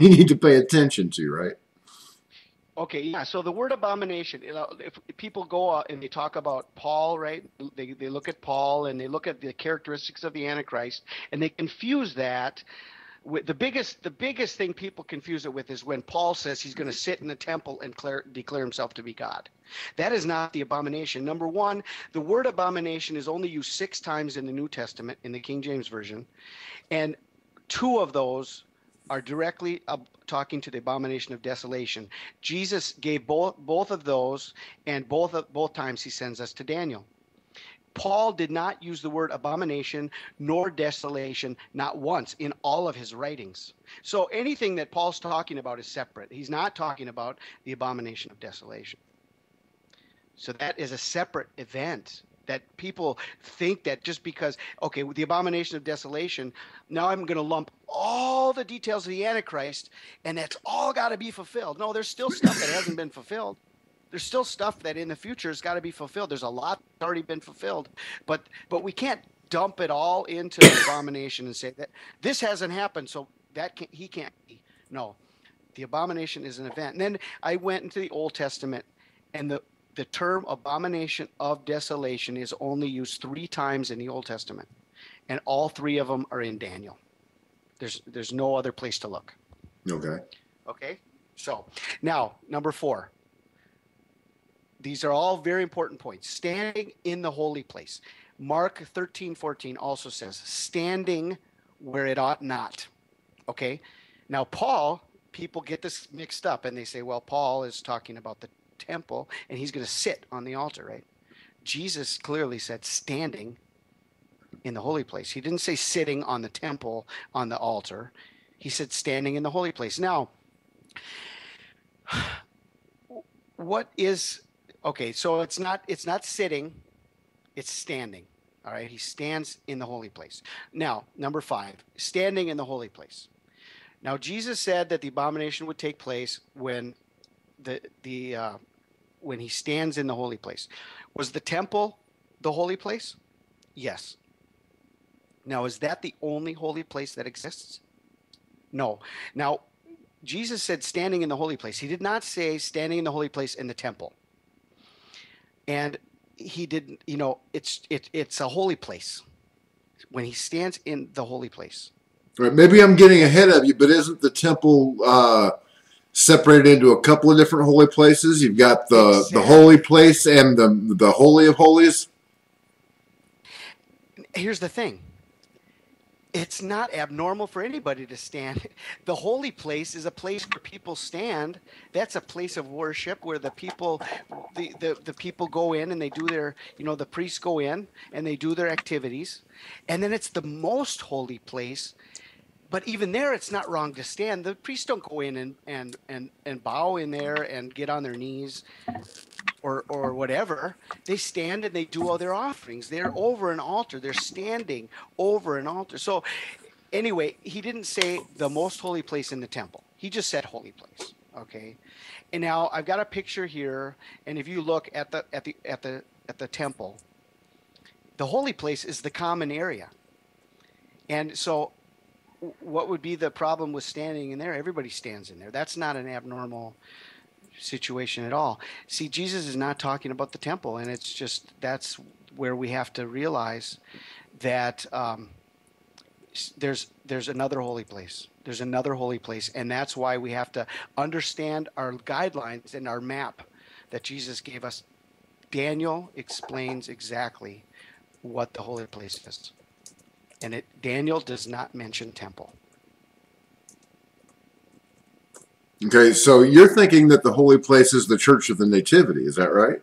Speaker 1: you need to pay attention to, right?
Speaker 3: Okay, yeah. So the word abomination, if people go out and they talk about Paul, right? They look at Paul and they look at the characteristics of the Antichrist, and they confuse that with the biggest thing people confuse it with is when Paul says he's going to sit in the temple and declare himself to be God. That is not the abomination. Number one, the word abomination is only used 6 times in the New Testament in the King James Version, and 2 of those are directly talking to the abomination of desolation. Jesus gave both of those, and both times he sends us to Daniel. Paul did not use the word abomination nor desolation, not once in all of his writings. So anything that Paul's talking about is separate. He's not talking about the abomination of desolation. So that is a separate event that people think that just because, okay, with the abomination of desolation, now I'm going to lump all the details of the Antichrist, and that's all got to be fulfilled. No, there's still stuff that hasn't been fulfilled. There's still stuff that in the future has got to be fulfilled. There's a lot that's already been fulfilled, but we can't dump it all into the abomination and say that this hasn't happened, so he can't be. No, the abomination is an event. And then I went into the Old Testament, and the term abomination of desolation is only used 3 times in the Old Testament, and all 3 of them are in Daniel. There's no other place to look. Okay. So now number 4. These are all very important points. Standing in the holy place. Mark 13:14 also says, standing where it ought not. Okay. Now, people get this mixed up and they say, well, Paul is talking about the temple and he's going to sit on the altar, right? Jesus clearly said standing in the holy place. He didn't say sitting on the temple on the altar. He said standing in the holy place. Now, what is, okay, so it's not sitting, it's standing. All right, he stands in the holy place. Now, number 5, standing in the holy place. Now, Jesus said that the abomination would take place when when he stands in the holy place. Was the temple the holy place? Yes. Now, is that the only holy place that exists? No. Now, Jesus said standing in the holy place. He did not say standing in the holy place in the temple. And he didn't, it's a holy place when he stands in the holy place.
Speaker 1: Right. Maybe I'm getting ahead of you, but isn't the temple separated into a couple of different holy places? You've got the holy place and the holy of holies.
Speaker 3: Here's the thing. It's not abnormal for anybody to stand. The holy place is a place where people stand. That's a place of worship where the people go in and they do their, the priests go in and they do their activities. And then it's the most holy place. But even there, it's not wrong to stand. The priests don't go in and bow in there and get on their knees or whatever. They stand and they do all their offerings. They're over an altar. They're standing over an altar. So anyway, he didn't say the most holy place in the temple. He just said holy place. Okay. And now I've got a picture here, and if you look at the temple, the holy place is the common area. And so what would be the problem with standing in there? Everybody stands in there. That's not an abnormal situation at all. See, Jesus is not talking about the temple, and it's just that's where we have to realize that there's another holy place. There's another holy place, and that's why we have to understand our guidelines and our map that Jesus gave us. Daniel explains exactly what the holy place is. And Daniel does not mention temple.
Speaker 1: Okay, so you're thinking that the holy place is the Church of the Nativity, is that right?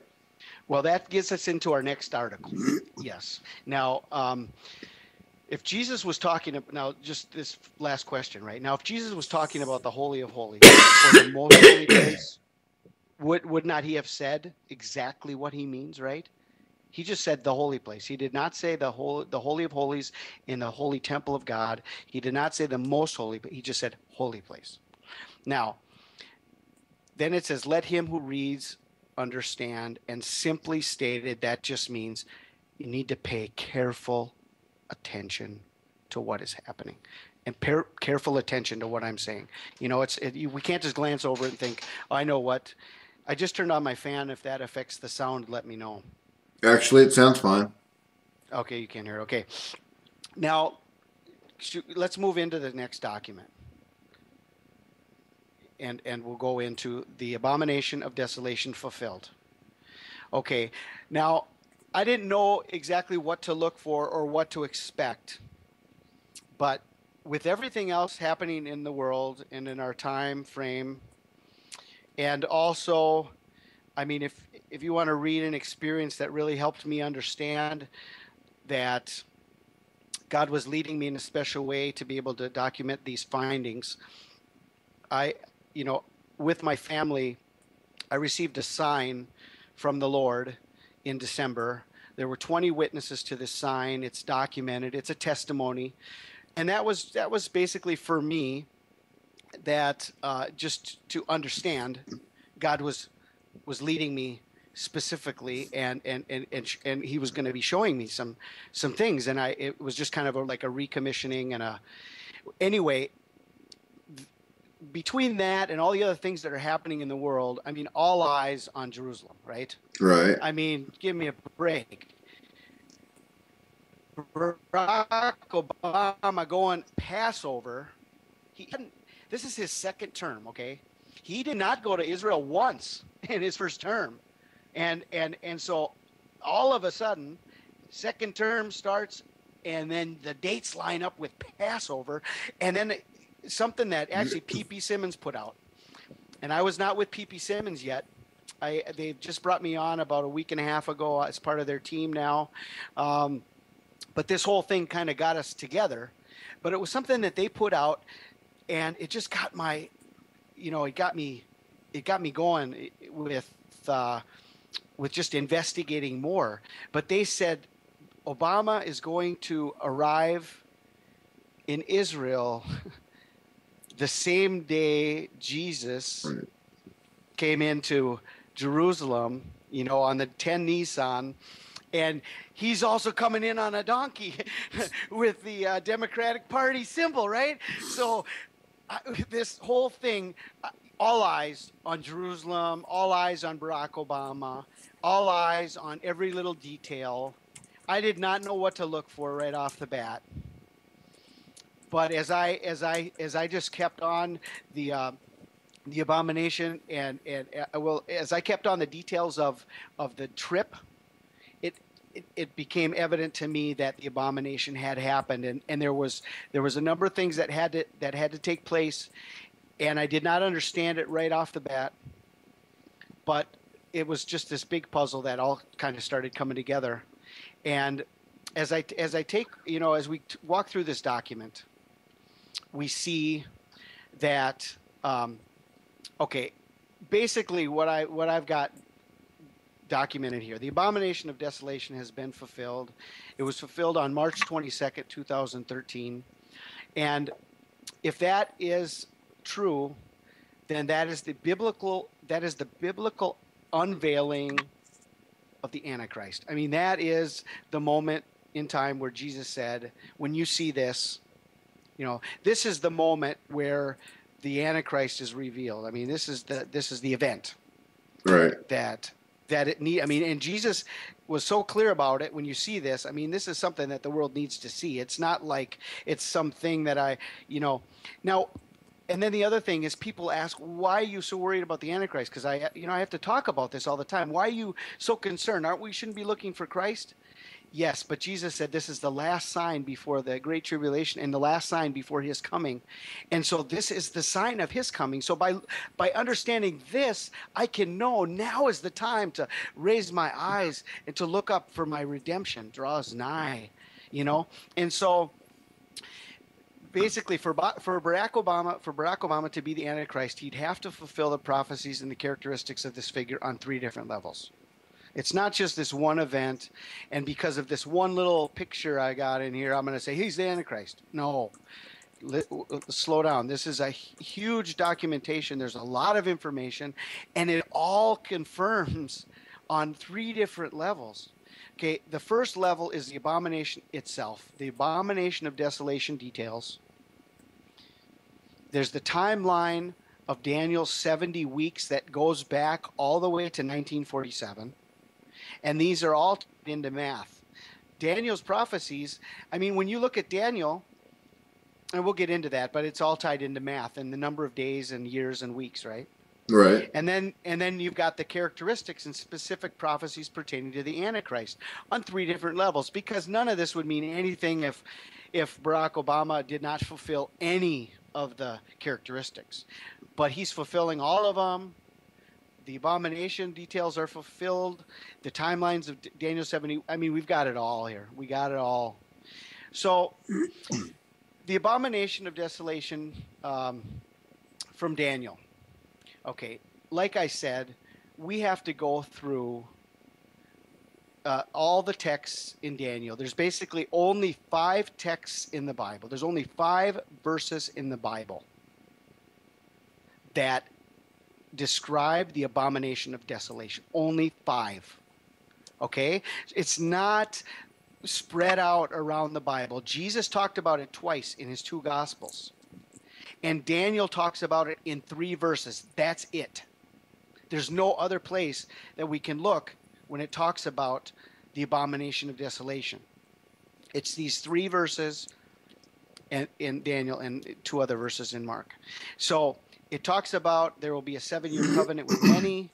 Speaker 3: Well, that gets us into our next article. Yes. Now, if Jesus was talking about, now just this last question, right? Now, if Jesus was talking about the Holy of Holies or the most holy place, would not he have said exactly what he means, right? He just said the holy place. He did not say the Holy of Holies in the holy temple of God. He did not say the most holy, but he just said holy place. Now, then it says, let him who reads understand, and simply stated that just means you need to pay careful attention to what is happening and careful attention to what I'm saying. We can't just glance over it and think, oh, I know what. I just turned on my fan. If that affects the sound, let me know.
Speaker 1: Actually, it sounds fine.
Speaker 3: Okay, you can't hear it. Okay. Now, let's move into the next document. And we'll go into the Abomination of Desolation fulfilled. Okay. Now, I didn't know exactly what to look for or what to expect. But with everything else happening in the world and in our time frame, and also, I mean, if you want to read an experience that really helped me understand that God was leading me in a special way to be able to document these findings, with my family, I received a sign from the Lord in December. There were 20 witnesses to this sign. It's documented. It's a testimony. And that was basically for me that just to understand God was leading me specifically, and he was going to be showing me some things, and it was just kind of like a recommissioning and anyway, between that and all the other things that are happening in the world, I mean, all eyes on Jerusalem, right?
Speaker 1: Right.
Speaker 3: I mean, give me a break. Barack Obama going Passover. This is his second term, okay? He did not go to Israel once in his first term. And so all of a sudden, second term starts, and then the dates line up with Passover, and then something that actually P.P. Simmons put out. And I was not with P.P. Simmons yet. They just brought me on about a week and a half ago as part of their team now. But this whole thing kind of got us together. But it was something that they put out, and it just got my, it got me going with just investigating more. But they said Obama is going to arrive in Israel the same day Jesus came into Jerusalem, on the 10 NISAN, and he's also coming in on a donkey with the Democratic Party symbol, right? So this whole thing, all eyes on Jerusalem, all eyes on Barack Obama, all eyes on every little detail. I did not know what to look for right off the bat. But as I just kept on the abomination and as I kept on the details of the trip, it became evident to me that the abomination had happened, and there was a number of things that had to take place, and I did not understand it right off the bat, but it was just this big puzzle that all kind of started coming together. And as we walk through this document, we see that basically what I've got documented here, the Abomination of Desolation has been fulfilled. It was fulfilled on March 22nd, 2013. And if that is true, then that is the biblical unveiling of the Antichrist. I mean, that is the moment in time where Jesus said, when you see this, this is the moment where the Antichrist is revealed. I mean, this is the event,
Speaker 1: right?
Speaker 3: And Jesus was so clear about it. When you see this, I mean, this is something that the world needs to see. It's not like it's something that now. And then the other thing is, people ask, why are you so worried about the Antichrist? Because I have to talk about this all the time. Why are you so concerned? Shouldn't be looking for Christ? Yes, but Jesus said this is the last sign before the Great Tribulation and the last sign before his coming. And so this is the sign of his coming. So by understanding this, I can know now is the time to raise my eyes and to look up, for my redemption draws nigh, And so basically, for Barack Obama to be the Antichrist, he'd have to fulfill the prophecies and the characteristics of this figure on 3 different levels. It's not just this one event, and because of this one little picture I got in here, I'm going to say he's the Antichrist. No, slow down. This is a huge documentation. There's a lot of information, and it all confirms on 3 different levels. Okay, the first level is the abomination itself, the Abomination of Desolation details. There's the timeline of Daniel's 70 weeks that goes back all the way to 1947. And these are all into math. Daniel's prophecies, I mean, when you look at Daniel, and we'll get into that, but it's all tied into math and the number of days and years and weeks, right?
Speaker 1: Right.
Speaker 3: And then you've got the characteristics and specific prophecies pertaining to the Antichrist on 3 different levels, because none of this would mean anything if Barack Obama did not fulfill any of the characteristics. But he's fulfilling all of them. The abomination details are fulfilled. The timelines of Daniel 70, I mean, we've got it all here. We got it all. So the Abomination of Desolation from Daniel. Okay, like I said, we have to go through all the texts in Daniel. There's basically only 5 texts in the Bible. There's only 5 verses in the Bible that describe the Abomination of Desolation. Only 5. Okay? It's not spread out around the Bible. Jesus talked about it twice in his 2 Gospels. And Daniel talks about it in 3 verses. That's it. There's no other place that we can look when it talks about the Abomination of Desolation. It's these 3 verses in Daniel and 2 other verses in Mark. So it talks about there will be a 7-year covenant with many.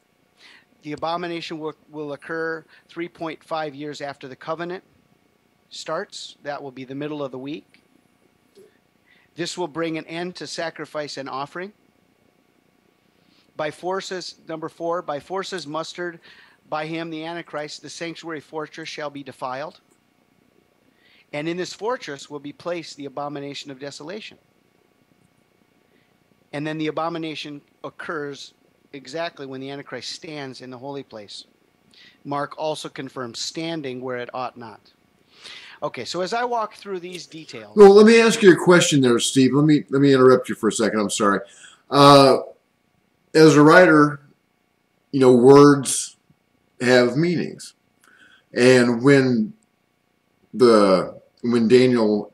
Speaker 3: The abomination will occur 3.5 years after the covenant starts. That will be the middle of the week. This will bring an end to sacrifice and offering. By forces, number 4, by forces mustered by him, the Antichrist, the sanctuary fortress shall be defiled. And in this fortress will be placed the abomination of desolation. And then the abomination occurs exactly when the Antichrist stands in the holy place. Mark also confirms standing where it ought not. Okay, so as I walk through these details.
Speaker 1: Well, let me ask you a question there, Steve. Let me interrupt you for a second. I'm sorry. As a writer, you know, words have meanings. And when Daniel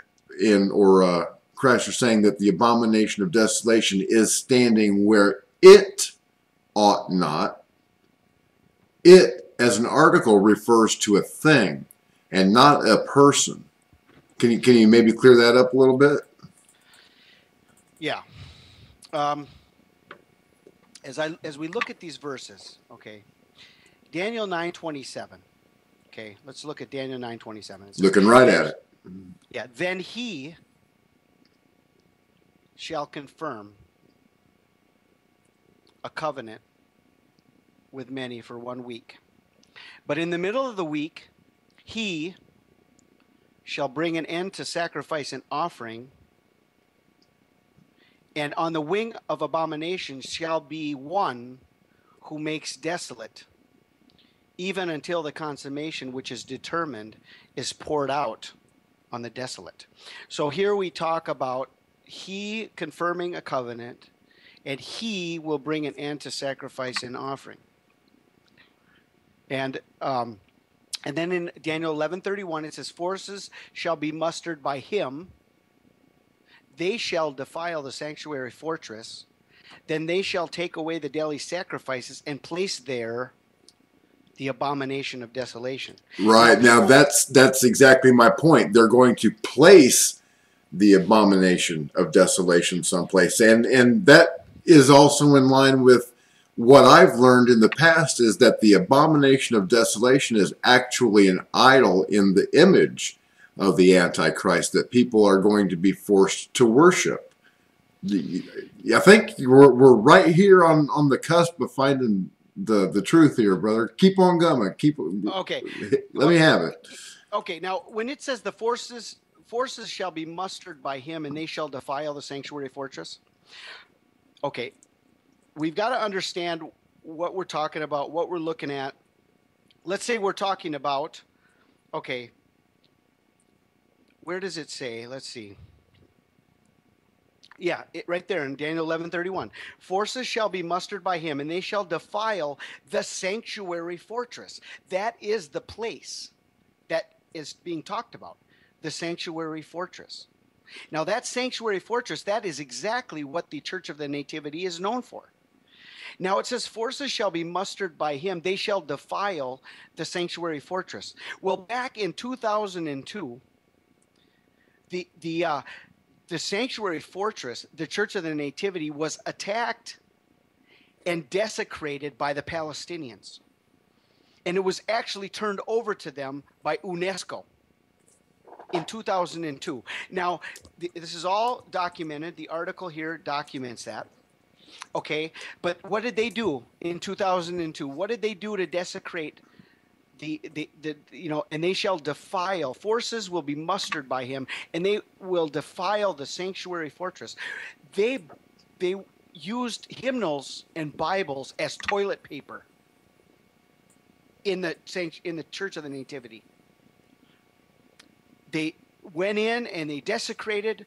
Speaker 1: or Christ are saying that the abomination of desolation is standing where it ought not, it as an article refers to a thing and not a person. Can you maybe clear that up a little bit?
Speaker 3: Yeah. As we look at these verses, okay, Daniel 9:27. Okay, let's look at Daniel 9:27.
Speaker 1: Looking right at it.
Speaker 3: Yeah. Then he shall confirm a covenant with many for 1 week. But in the middle of the week, he shall bring an end to sacrifice and offering, and on the wing of abomination shall be one who makes desolate, even until the consummation which is determined is poured out on the desolate. So here we talk about he confirming a covenant, and he will bring an end to sacrifice and offering. And then in Daniel 11:31 it says, forces shall be mustered by him. They shall defile the sanctuary fortress. Then they shall take away the daily sacrifices and place there the abomination of desolation.
Speaker 1: Right. Now that's exactly my point. They're going to place the abomination of desolation someplace. And that is also in line with what I've learned in the past, is that the abomination of desolation is actually an idol in the image of the Antichrist that people are going to be forced to worship. I think we're right here on the cusp of finding the truth here, brother. Keep on going.
Speaker 3: Okay.
Speaker 1: Let me have it.
Speaker 3: Okay. Now, when it says the forces shall be mustered by him, and they shall defile the sanctuary fortress. Okay. We've got to understand what we're talking about, what we're looking at. Let's say we're talking about, okay, where does it say? Let's see. Yeah, right there in Daniel 11:31. Forces shall be mustered by him, and they shall defile the sanctuary fortress. That is the place that is being talked about, the sanctuary fortress. Now, that sanctuary fortress, that is exactly what the Church of the Nativity is known for. Now, it says forces shall be mustered by him. They shall defile the sanctuary fortress. Well, back in 2002, the sanctuary fortress, the Church of the Nativity, was attacked and desecrated by the Palestinians. And it was actually turned over to them by UNESCO in 2002. Now, this is all documented. The article here documents that. Okay, but what did they do in 2002? What did they do to desecrate and they shall defile, forces will be mustered by him, and they will defile the sanctuary fortress. They used hymnals and Bibles as toilet paper in the Church of the Nativity. They went in and they desecrated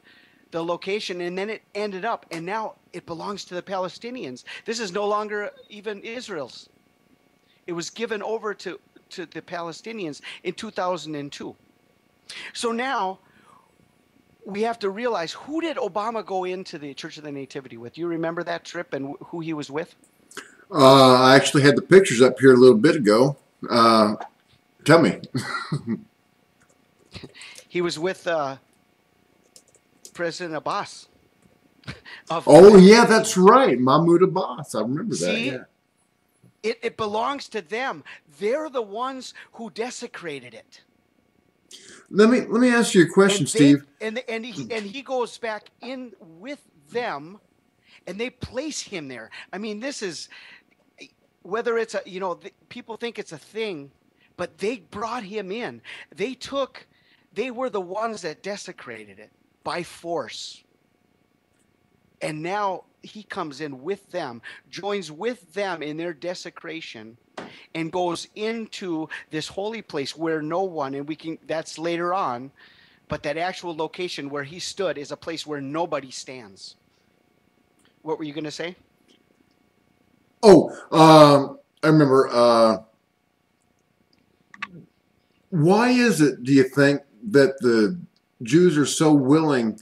Speaker 3: the location, and then it ended up, and now it belongs to the Palestinians. This is no longer even Israel's. It was given over to the Palestinians in 2002. So now we have to realize, who did Obama go into the Church of the Nativity with? Do you remember that trip and who he was with?
Speaker 1: I actually had the pictures up here a little bit ago. Tell me.
Speaker 3: He was with President Abbas.
Speaker 1: Oh, yeah, that's right. Mahmoud Abbas. I remember that.
Speaker 3: See?
Speaker 1: Yeah.
Speaker 3: It belongs to them. They're the ones who desecrated it.
Speaker 1: Let me ask you a question, Steve.
Speaker 3: And he goes back in with them, and they place him there. I mean, this is, whether it's a, people think it's a thing, but they brought him in. They were the ones that desecrated it by force. And now he comes in with them, joins with them in their desecration, and goes into this holy place where no one, and that's later on, but that actual location where he stood is a place where nobody stands. What were you going to say?
Speaker 1: Oh, I remember. Why is it, do you think, that the Jews are so willing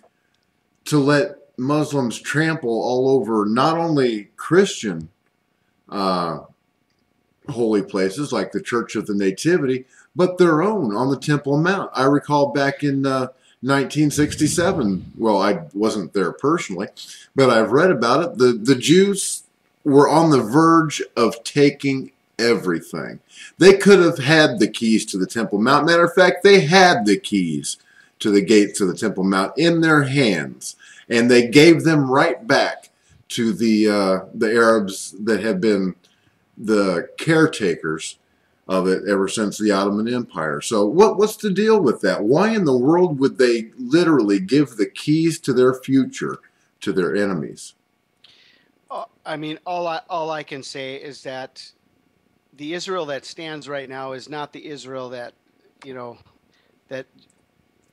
Speaker 1: to let Muslims trample all over not only Christian holy places like the Church of the Nativity, but their own on the Temple Mount? I recall back in 1967, well, I wasn't there personally, but I've read about it. The Jews were on the verge of taking everything. They could have had the keys to the Temple Mount. Matter of fact, they had the keys to the gates of the Temple Mount in their hands, and they gave them right back to the Arabs that had been the caretakers of it ever since the Ottoman Empire. So what's the deal with that? Why in the world would they literally give the keys to their future to their enemies?
Speaker 3: I mean, all I can say is that the Israel that stands right now is not the Israel that,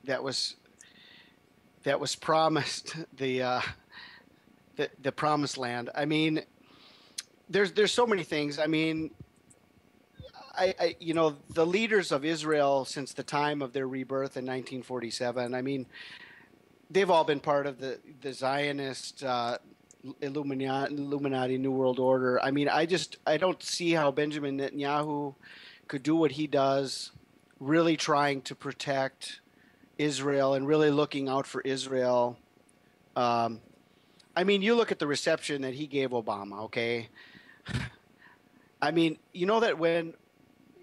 Speaker 3: that was promised the promised land. I mean, there's so many things. I mean, the leaders of Israel since the time of their rebirth in 1947. I mean, they've all been part of the Zionist Illuminati New World Order. I mean, I don't see how Benjamin Netanyahu could do what he does, really trying to protect Israel and really looking out for Israel. I mean, you look at the reception that he gave Obama, okay? I mean, you know that when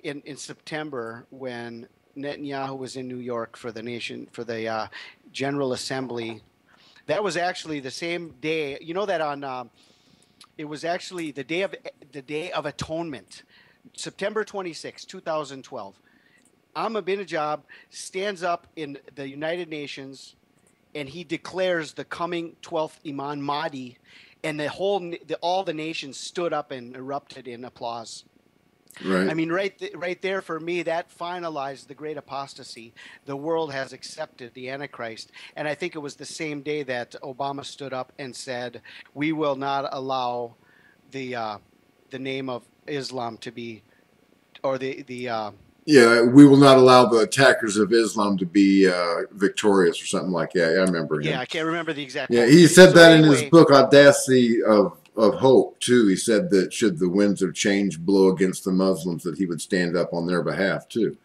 Speaker 3: in September, when Netanyahu was in New York for the General Assembly, that was actually the same day. You know that it was actually the Day of Atonement, September 26, 2012. Ahmadinejad stands up in the United Nations, and he declares the coming 12th Imam Mahdi, and all the nations stood up and erupted in applause.
Speaker 1: Right.
Speaker 3: I mean, right there for me, that finalized the great apostasy. The world has accepted the Antichrist. And I think it was the same day that Obama stood up and said, we will not allow the name of Islam to be, or
Speaker 1: yeah, we will not allow the attackers of Islam to be victorious or something like that. I remember him.
Speaker 3: Yeah, I can't remember the exact
Speaker 1: Yeah,
Speaker 3: quote.
Speaker 1: he said that in his book, Audacity of Hope, too. He said that should the winds of change blow against the Muslims, that he would stand up on their behalf, too.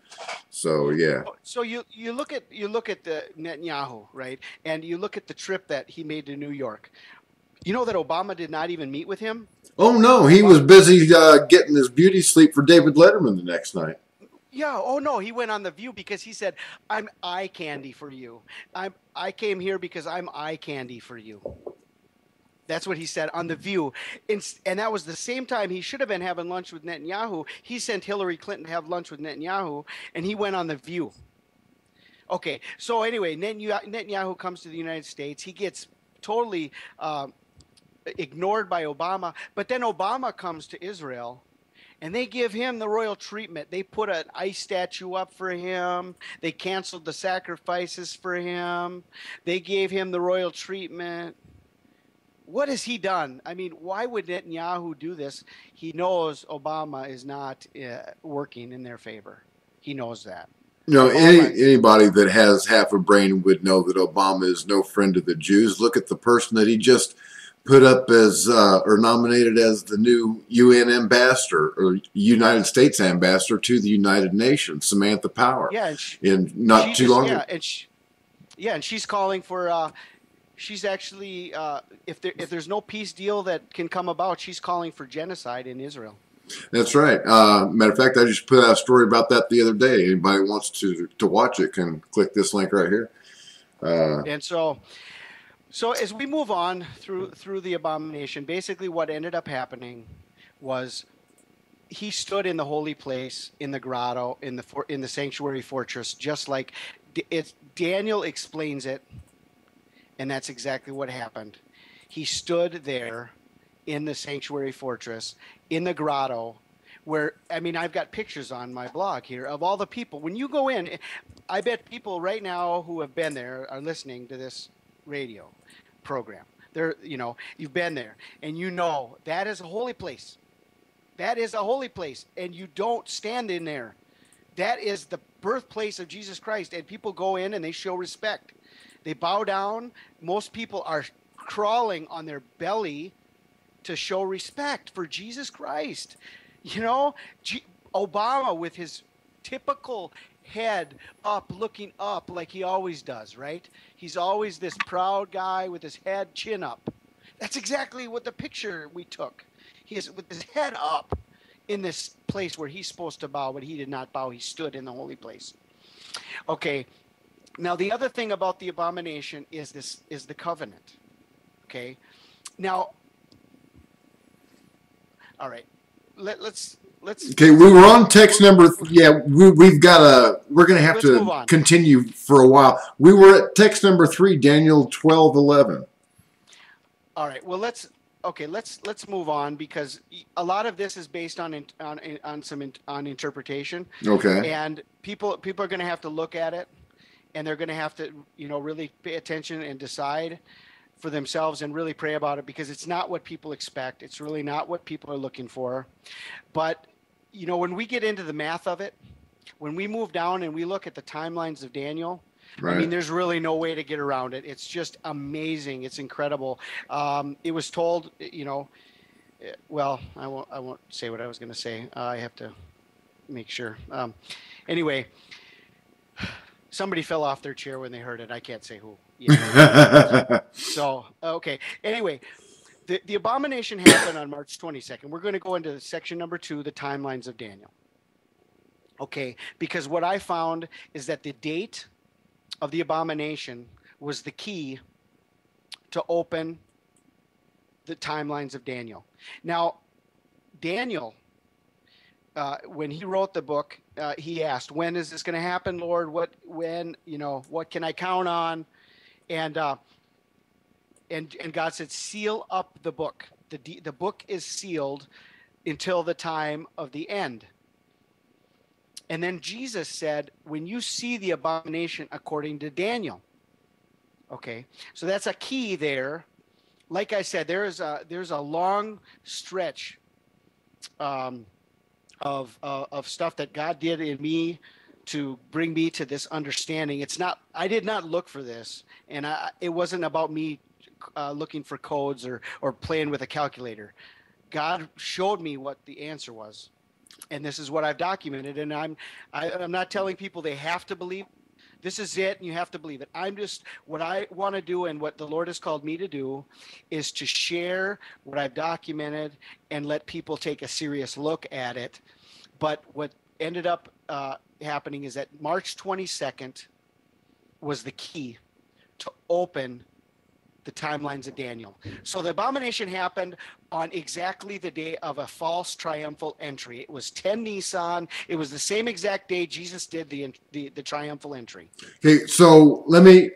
Speaker 1: So, yeah.
Speaker 3: So you look at the Netanyahu, right? And you look at the trip that he made to New York. You know that Obama did not even meet with him?
Speaker 1: Oh, no. He was busy getting his beauty sleep for David Letterman the next night.
Speaker 3: Yeah. Oh no, he went on The View because he said, "I'm eye candy for you. I came here because I'm eye candy for you." That's what he said on The View. And that was the same time he should have been having lunch with Netanyahu. He sent Hillary Clinton to have lunch with Netanyahu, and he went on The View. Okay. So anyway, Netanyahu comes to the United States. He gets totally ignored by Obama, but then Obama comes to Israel. And they give him the royal treatment. They put an ice statue up for him. They canceled the sacrifices for him. They gave him the royal treatment. What has he done? I mean, why would Netanyahu do this? He knows Obama is not working in their favor. He knows that.
Speaker 1: Anybody that has half a brain would know that Obama is no friend of the Jews. Look at the person that he just put up as or nominated as the new UN ambassador or United States ambassador to the United Nations, Samantha Power.
Speaker 3: Yeah,
Speaker 1: not too long ago.
Speaker 3: And she's calling for. She's actually, if there's no peace deal that can come about, she's calling for genocide in Israel.
Speaker 1: That's right. Matter of fact, I just put out a story about that the other day. Anybody wants to watch it can click this link right here.
Speaker 3: And so as we move on through the abomination, basically what ended up happening was he stood in the holy place, in the grotto, in the sanctuary fortress, just like Daniel explains it, and that's exactly what happened. He stood there in the sanctuary fortress, in the grotto, where, I mean, I've got pictures on my blog here of all the people. When you go in, I bet people right now who have been there are listening to this radio program. They're, you've been there, and that is a holy place. That is a holy place, and you don't stand in there. That is the birthplace of Jesus Christ, and people go in and they show respect. They bow down. Most people are crawling on their belly to show respect for Jesus Christ. Obama with his typical head up, looking up like he always does, right? He's always this proud guy with his head chin up. That's exactly what the picture we took. He is with his head up in this place where he's supposed to bow, but he did not bow. He stood in the holy place. Okay. Now, the other thing about the abomination is the covenant. Okay. Now, all right. Let's.
Speaker 1: Okay, we were on text number. We're gonna have to continue for a while. We were at text number 3, Daniel 12:11.
Speaker 3: All right. Well, let's move on, because a lot of this is based on interpretation.
Speaker 1: Okay.
Speaker 3: And people are going to have to look at it, and they're going to have to really pay attention and decide for themselves and really pray about it, because it's not what people expect. It's really not what people are looking for. But when we get into the math of it, when we move down and we look at the timelines of Daniel, right. I mean, there's really no way to get around it. It's just amazing. It's incredible. It was told, well, I won't say what I was going to say. I have to make sure. Anyway, somebody fell off their chair when they heard it. I can't say who. So, okay. Anyway, the abomination happened on March 22nd. We're going to go into section number 2, the timelines of Daniel. Okay, because what I found is that the date of the abomination was the key to open the timelines of Daniel. Now, Daniel, when he wrote the book, he asked, "When is this going to happen, Lord? What can I count on?" And God said, "Seal up the book. The book is sealed until the time of the end." And then Jesus said, "When you see the abomination according to Daniel." Okay, so that's a key there. Like I said, there's a long stretch of stuff that God did in me to bring me to this understanding. I did not look for this, and it wasn't about me looking for codes or playing with a calculator. God showed me what the answer was. And this is what I've documented, and I'm not telling people they have to believe this is it and you have to believe it. What I want to do, and what the Lord has called me to do, is to share what I've documented and let people take a serious look at it. But what ended up happening is that March 22nd was the key to open the timelines of Daniel. So the abomination happened on exactly the day of a false triumphal entry. It was 10 Nisan. It was the same exact day Jesus did the triumphal entry. Okay,
Speaker 1: so let me.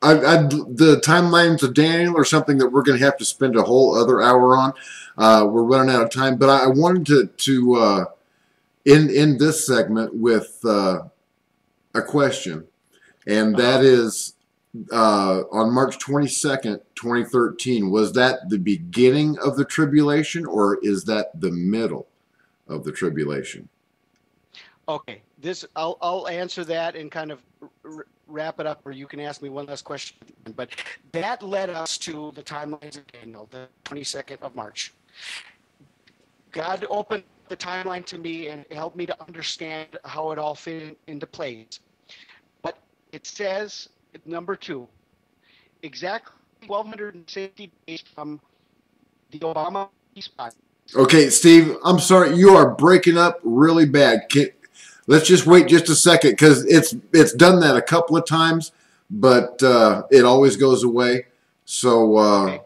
Speaker 1: The timelines of Daniel are something that we're going to have to spend a whole other hour on. We're running out of time, but I wanted to end this segment with a question, and that is, on March 22nd, 2013, was that the beginning of the tribulation, or is that the middle of the tribulation?
Speaker 3: Okay, I'll answer that and kind of wrap it up, or you can ask me one last question. But that led us to the timelines of Daniel, the 22nd of March. God opened the timeline to me and helped me to understand how it all fit into place. But it says, number 2, exactly 1,260 days from the Obama ceasefire,
Speaker 1: Okay, Steve, I'm sorry. You are breaking up really bad. Let's just wait just a second because it's done that a couple of times, but it always goes away. So,
Speaker 3: Okay.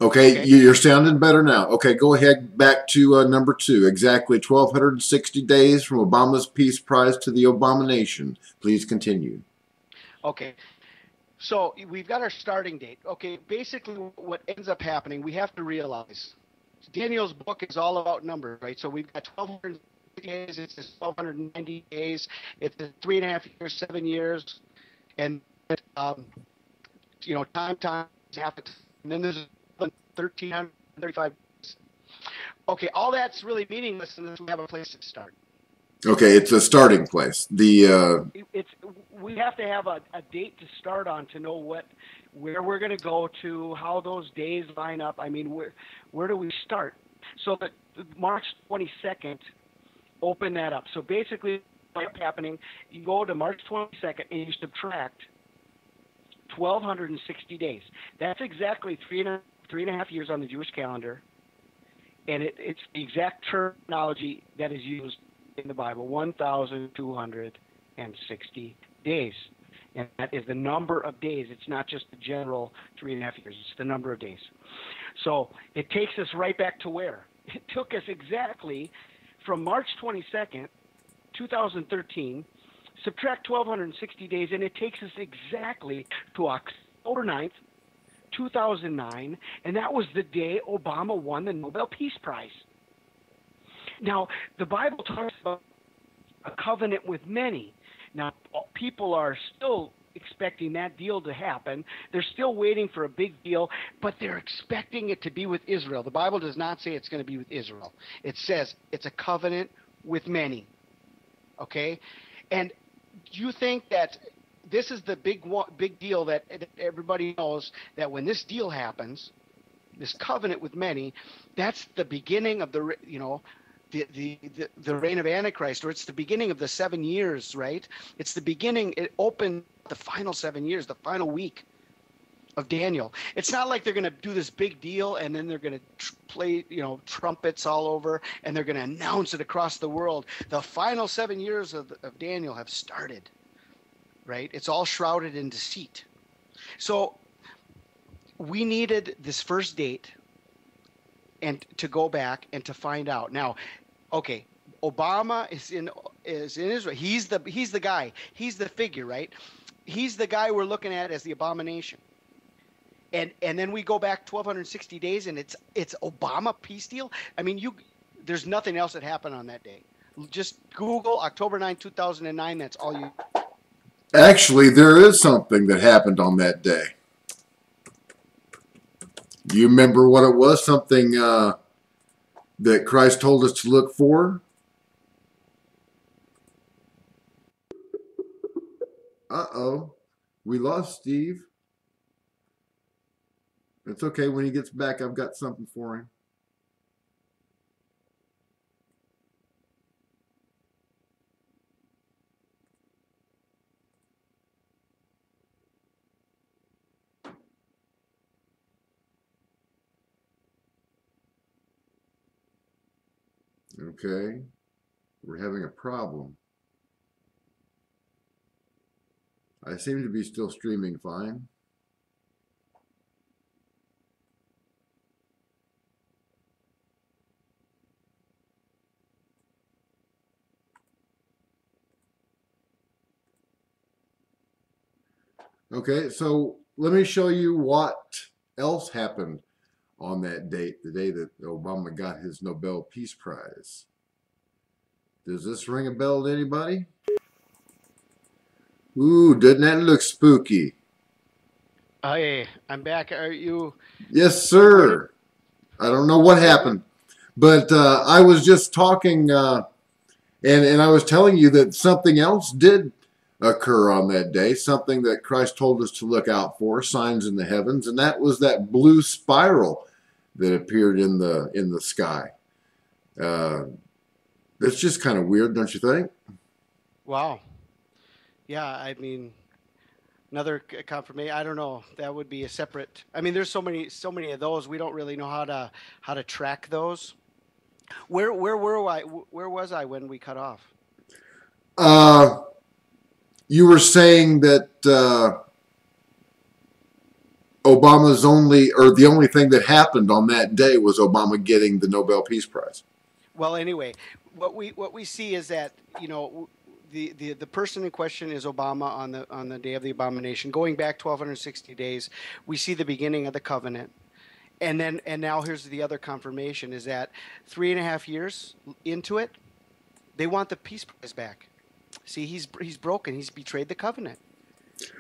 Speaker 1: okay,
Speaker 3: Okay.
Speaker 1: you're sounding better now. Okay, go ahead back to number 2. Exactly 1,260 days from Obama's Peace Prize to the Abomination. Please continue.
Speaker 3: Okay. So we've got our starting date. Okay. Basically, what ends up happening, we have to realize Daniel's book is all about numbers, right? So we've got 1,200 days. It's 1,290 days. It's 3.5 years, 7 years, and time happens, and then there's 1,335 days. Okay, all that's really meaningless unless we have a place to start.
Speaker 1: Okay, it's a starting place.
Speaker 3: We have to have a date to start on to know where we're going to go to, how those days line up. I mean, where do we start? So that March 22nd, open that up. So basically, what's happening? You go to March 22nd and you subtract 1,260 days. That's exactly 3.5 years on the Jewish calendar, and it's the exact terminology that is used in the Bible, 1,260 days. And that is the number of days. It's not just the general 3.5 years. It's the number of days. So it takes us right back to where? It took us exactly from March 22nd, 2013, subtract 1,260 days, and it takes us exactly to October 9th, 2009, and that was the day Obama won the Nobel Peace Prize. Now, the Bible talks about a covenant with many. Now, people are still expecting that deal to happen. They're still waiting for a big deal, but they're expecting it to be with Israel. The Bible does not say it's going to be with Israel. It says it's a covenant with many. Okay? And do you think that this is the big deal that everybody knows, that when this deal happens, this covenant with many, that's the beginning of the reign of Antichrist, or it's the beginning of the 7 years, right? It's the beginning. It opened the final 7 years, the final week of Daniel. It's not like they're going to do this big deal and then they're going to play, trumpets all over and they're going to announce it across the world. The final 7 years of Daniel have started, right? It's all shrouded in deceit. So we needed this first date and to go back and to find out. Now, okay, Obama is in Israel. He's the guy. He's the figure, right? He's the guy we're looking at as the abomination. And then we go back 1,260 days, and it's Obama peace deal. I mean, there's nothing else that happened on that day. Just Google October 9, 2009. That's all you.
Speaker 1: Actually, there is something that happened on that day. Do you remember what it was? Something that Christ told us to look for? Uh-oh. We lost Steve. It's okay. When he gets back, I've got something for him. Okay. We're having a problem. I seem to be still streaming fine. Okay, so let me show you what else happened on that date, the day that Obama got his Nobel Peace Prize. Does this ring a bell to anybody? Ooh, doesn't that look spooky?
Speaker 3: Hey, I'm back. Are you?
Speaker 1: Yes, sir. I don't know what happened, but I was just talking, and I was telling you that something else did occur on that day, something that Christ told us to look out for, signs in the heavens, and that was that blue spiral that appeared in the sky. That's just kind of weird, don't you think?
Speaker 3: Wow. Yeah, I mean, Another confirmation. I don't know. That would be a separate. I mean, there's so many of those. We don't really know how to track those. Where were I? Where was I when we cut off?
Speaker 1: You were saying that Obama's the only thing that happened on that day was Obama getting the Nobel Peace Prize.
Speaker 3: Well, anyway, what we see is that, you know, the person in question is Obama on the day of the abomination. Going back 1260 days, we see the beginning of the covenant. And now here's the other confirmation, is that 3.5 years into it, they want the peace prize back. See, he's broken. He's betrayed the covenant.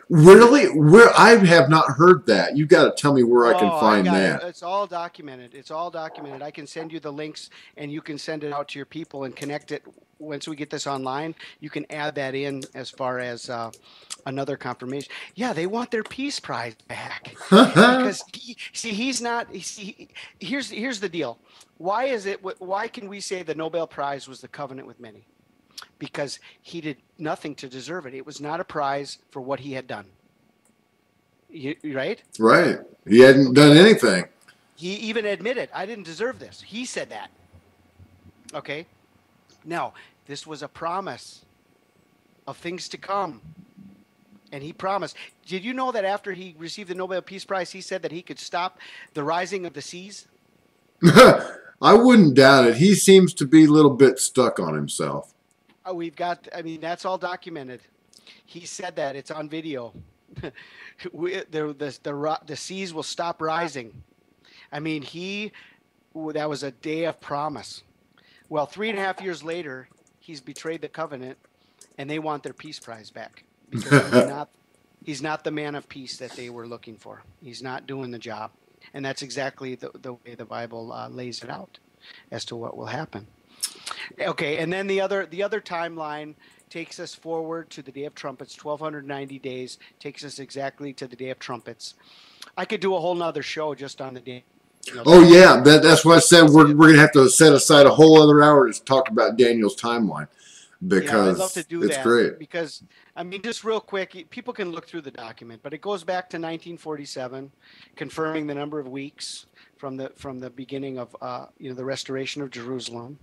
Speaker 1: Really? Where? I have not heard that. You've got to tell me where I can find that.
Speaker 3: It's all documented. It's all documented. I can send you the links, and you can send it out to your people and connect it. Once we get this online, you can add that in as far as another confirmation. Yeah, they want their peace prize back because he's not. Here's the deal. Why can we say the Nobel Prize was the covenant with many? Because he did nothing to deserve it. It was not a prize for what he had done. Right?
Speaker 1: Right. He hadn't done anything.
Speaker 3: He even admitted, I didn't deserve this. He said that. Okay? Now, this was a promise of things to come. And he promised. Did you know that after he received the Nobel Peace Prize, he said that he could stop the rising of the seas?
Speaker 1: I wouldn't doubt it. He seems to be a little bit stuck on himself.
Speaker 3: I mean, that's all documented. He said that. It's on video. The seas will stop rising. I mean, that was a day of promise. Well, 3.5 years later, he's betrayed the covenant, and they want their peace prize back because he's not the man of peace that they were looking for. He's not doing the job. And that's exactly the way the Bible lays it out as to what will happen. Okay, and then the other timeline takes us forward to the Day of Trumpets. 1290 days takes us exactly to the Day of Trumpets. I could do a whole nother show just on the day.
Speaker 1: Oh yeah, that's what I said. We're going to have to set aside a whole other hour to talk about Daniel's timeline because
Speaker 3: I'd love to do
Speaker 1: it's
Speaker 3: that
Speaker 1: great.
Speaker 3: Because I mean, just real quick, people can look through the document, but it goes back to 1947, confirming the number of weeks from the beginning of the restoration of Jerusalem.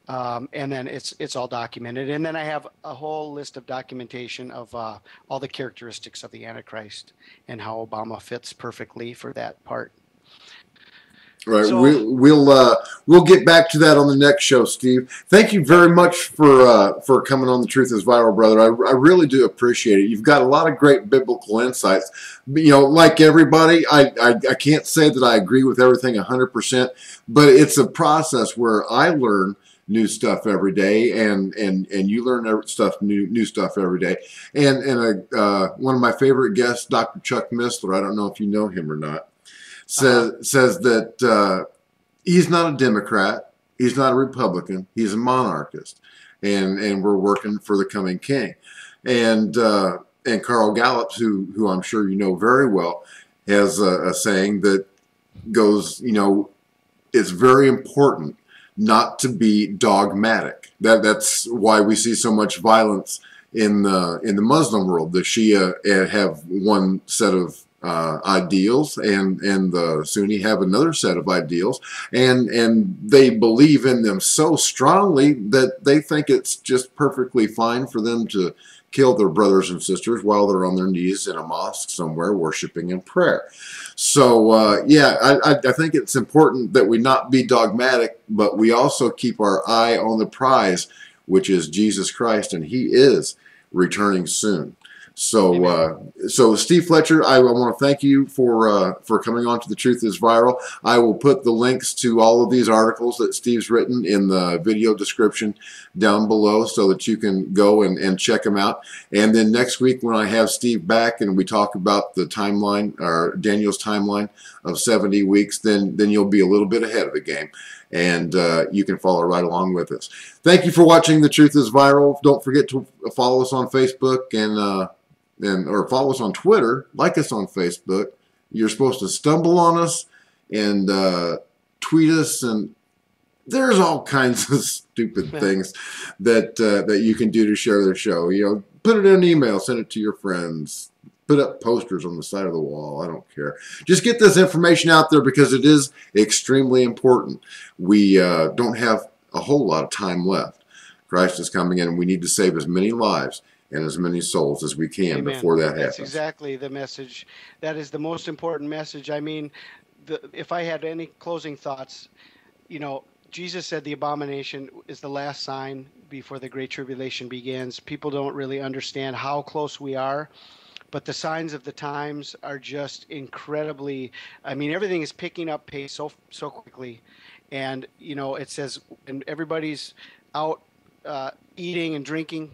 Speaker 3: And then it's all documented. And then I have a whole list of documentation of all the characteristics of the Antichrist and how Obama fits perfectly for that part.
Speaker 1: Right. So, we'll get back to that on the next show, Steve. Thank you very much for coming on The Truth is Viral, brother. I really do appreciate it. You've got a lot of great biblical insights. You know, like everybody, I can't say that I agree with everything 100%, but it's a process where I learn new stuff every day, and you learn new stuff every day. And one of my favorite guests, Dr. Chuck Missler, I don't know if you know him or not, says that he's not a Democrat, he's not a Republican, he's a monarchist, and we're working for the coming king. And Carl Gallups, who I'm sure you know very well, has a saying that goes, you know, it's very important not to be dogmatic. That's why we see so much violence in the Muslim world. The Shia have one set of ideals, and the Sunni have another set of ideals, and they believe in them so strongly that they think it's just perfectly fine for them to kill their brothers and sisters while they're on their knees in a mosque somewhere worshiping in prayer. So yeah, I think it's important that we not be dogmatic, but we also keep our eye on the prize, which is Jesus Christ, and he is returning soon. So, so Steve Fletcher, I want to thank you for coming on to The Truth is Viral. I will put the links to all of these articles that Steve's written in the video description down below so that you can go and check them out. And then next week when I have Steve back and we talk about the timeline, or Daniel's timeline of 70 weeks, then you'll be a little bit ahead of the game. And you can follow right along with us. Thank you for watching The Truth is Viral. Don't forget to follow us on Facebook or follow us on Twitter, like us on Facebook. You're supposed to stumble on us and tweet us, and there's all kinds of stupid things that you can do to share the show. You know, put it in an email, send it to your friends, Put up posters on the side of the wall. I don't care. Just get this information out there because it is extremely important. We don't have a whole lot of time left. Christ is coming in, and we need to save as many lives and as many souls as we can
Speaker 3: Amen.
Speaker 1: before that happens.
Speaker 3: That's exactly the message. That is the most important message. I mean, if I had any closing thoughts, you know, Jesus said the abomination is the last sign before the Great Tribulation begins. People don't really understand how close we are, but the signs of the times are just incredibly, I mean, everything is picking up pace so quickly. And, you know, it says, and everybody's out eating and drinking,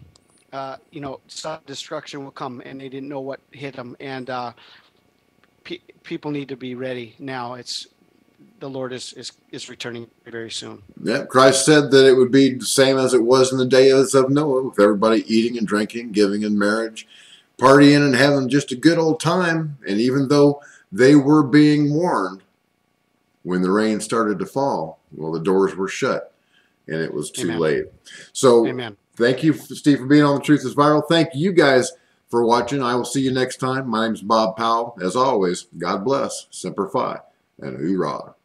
Speaker 3: you know, sudden destruction will come, and they didn't know what hit them. And people need to be ready now. The Lord is returning very soon.
Speaker 1: Yeah, Christ said that it would be the same as it was in the days of Noah, with everybody eating and drinking, giving in marriage, partying and having just a good old time. And even though they were being warned, when the rain started to fall, well, the doors were shut, and it was too
Speaker 3: Amen.
Speaker 1: late. So
Speaker 3: Amen.
Speaker 1: Thank you, Steve, for being on The Truth is Viral. Thank you guys for watching. I will see you next time. My name's Bob Powell. As always, God bless, Semper Fi, and hoorah.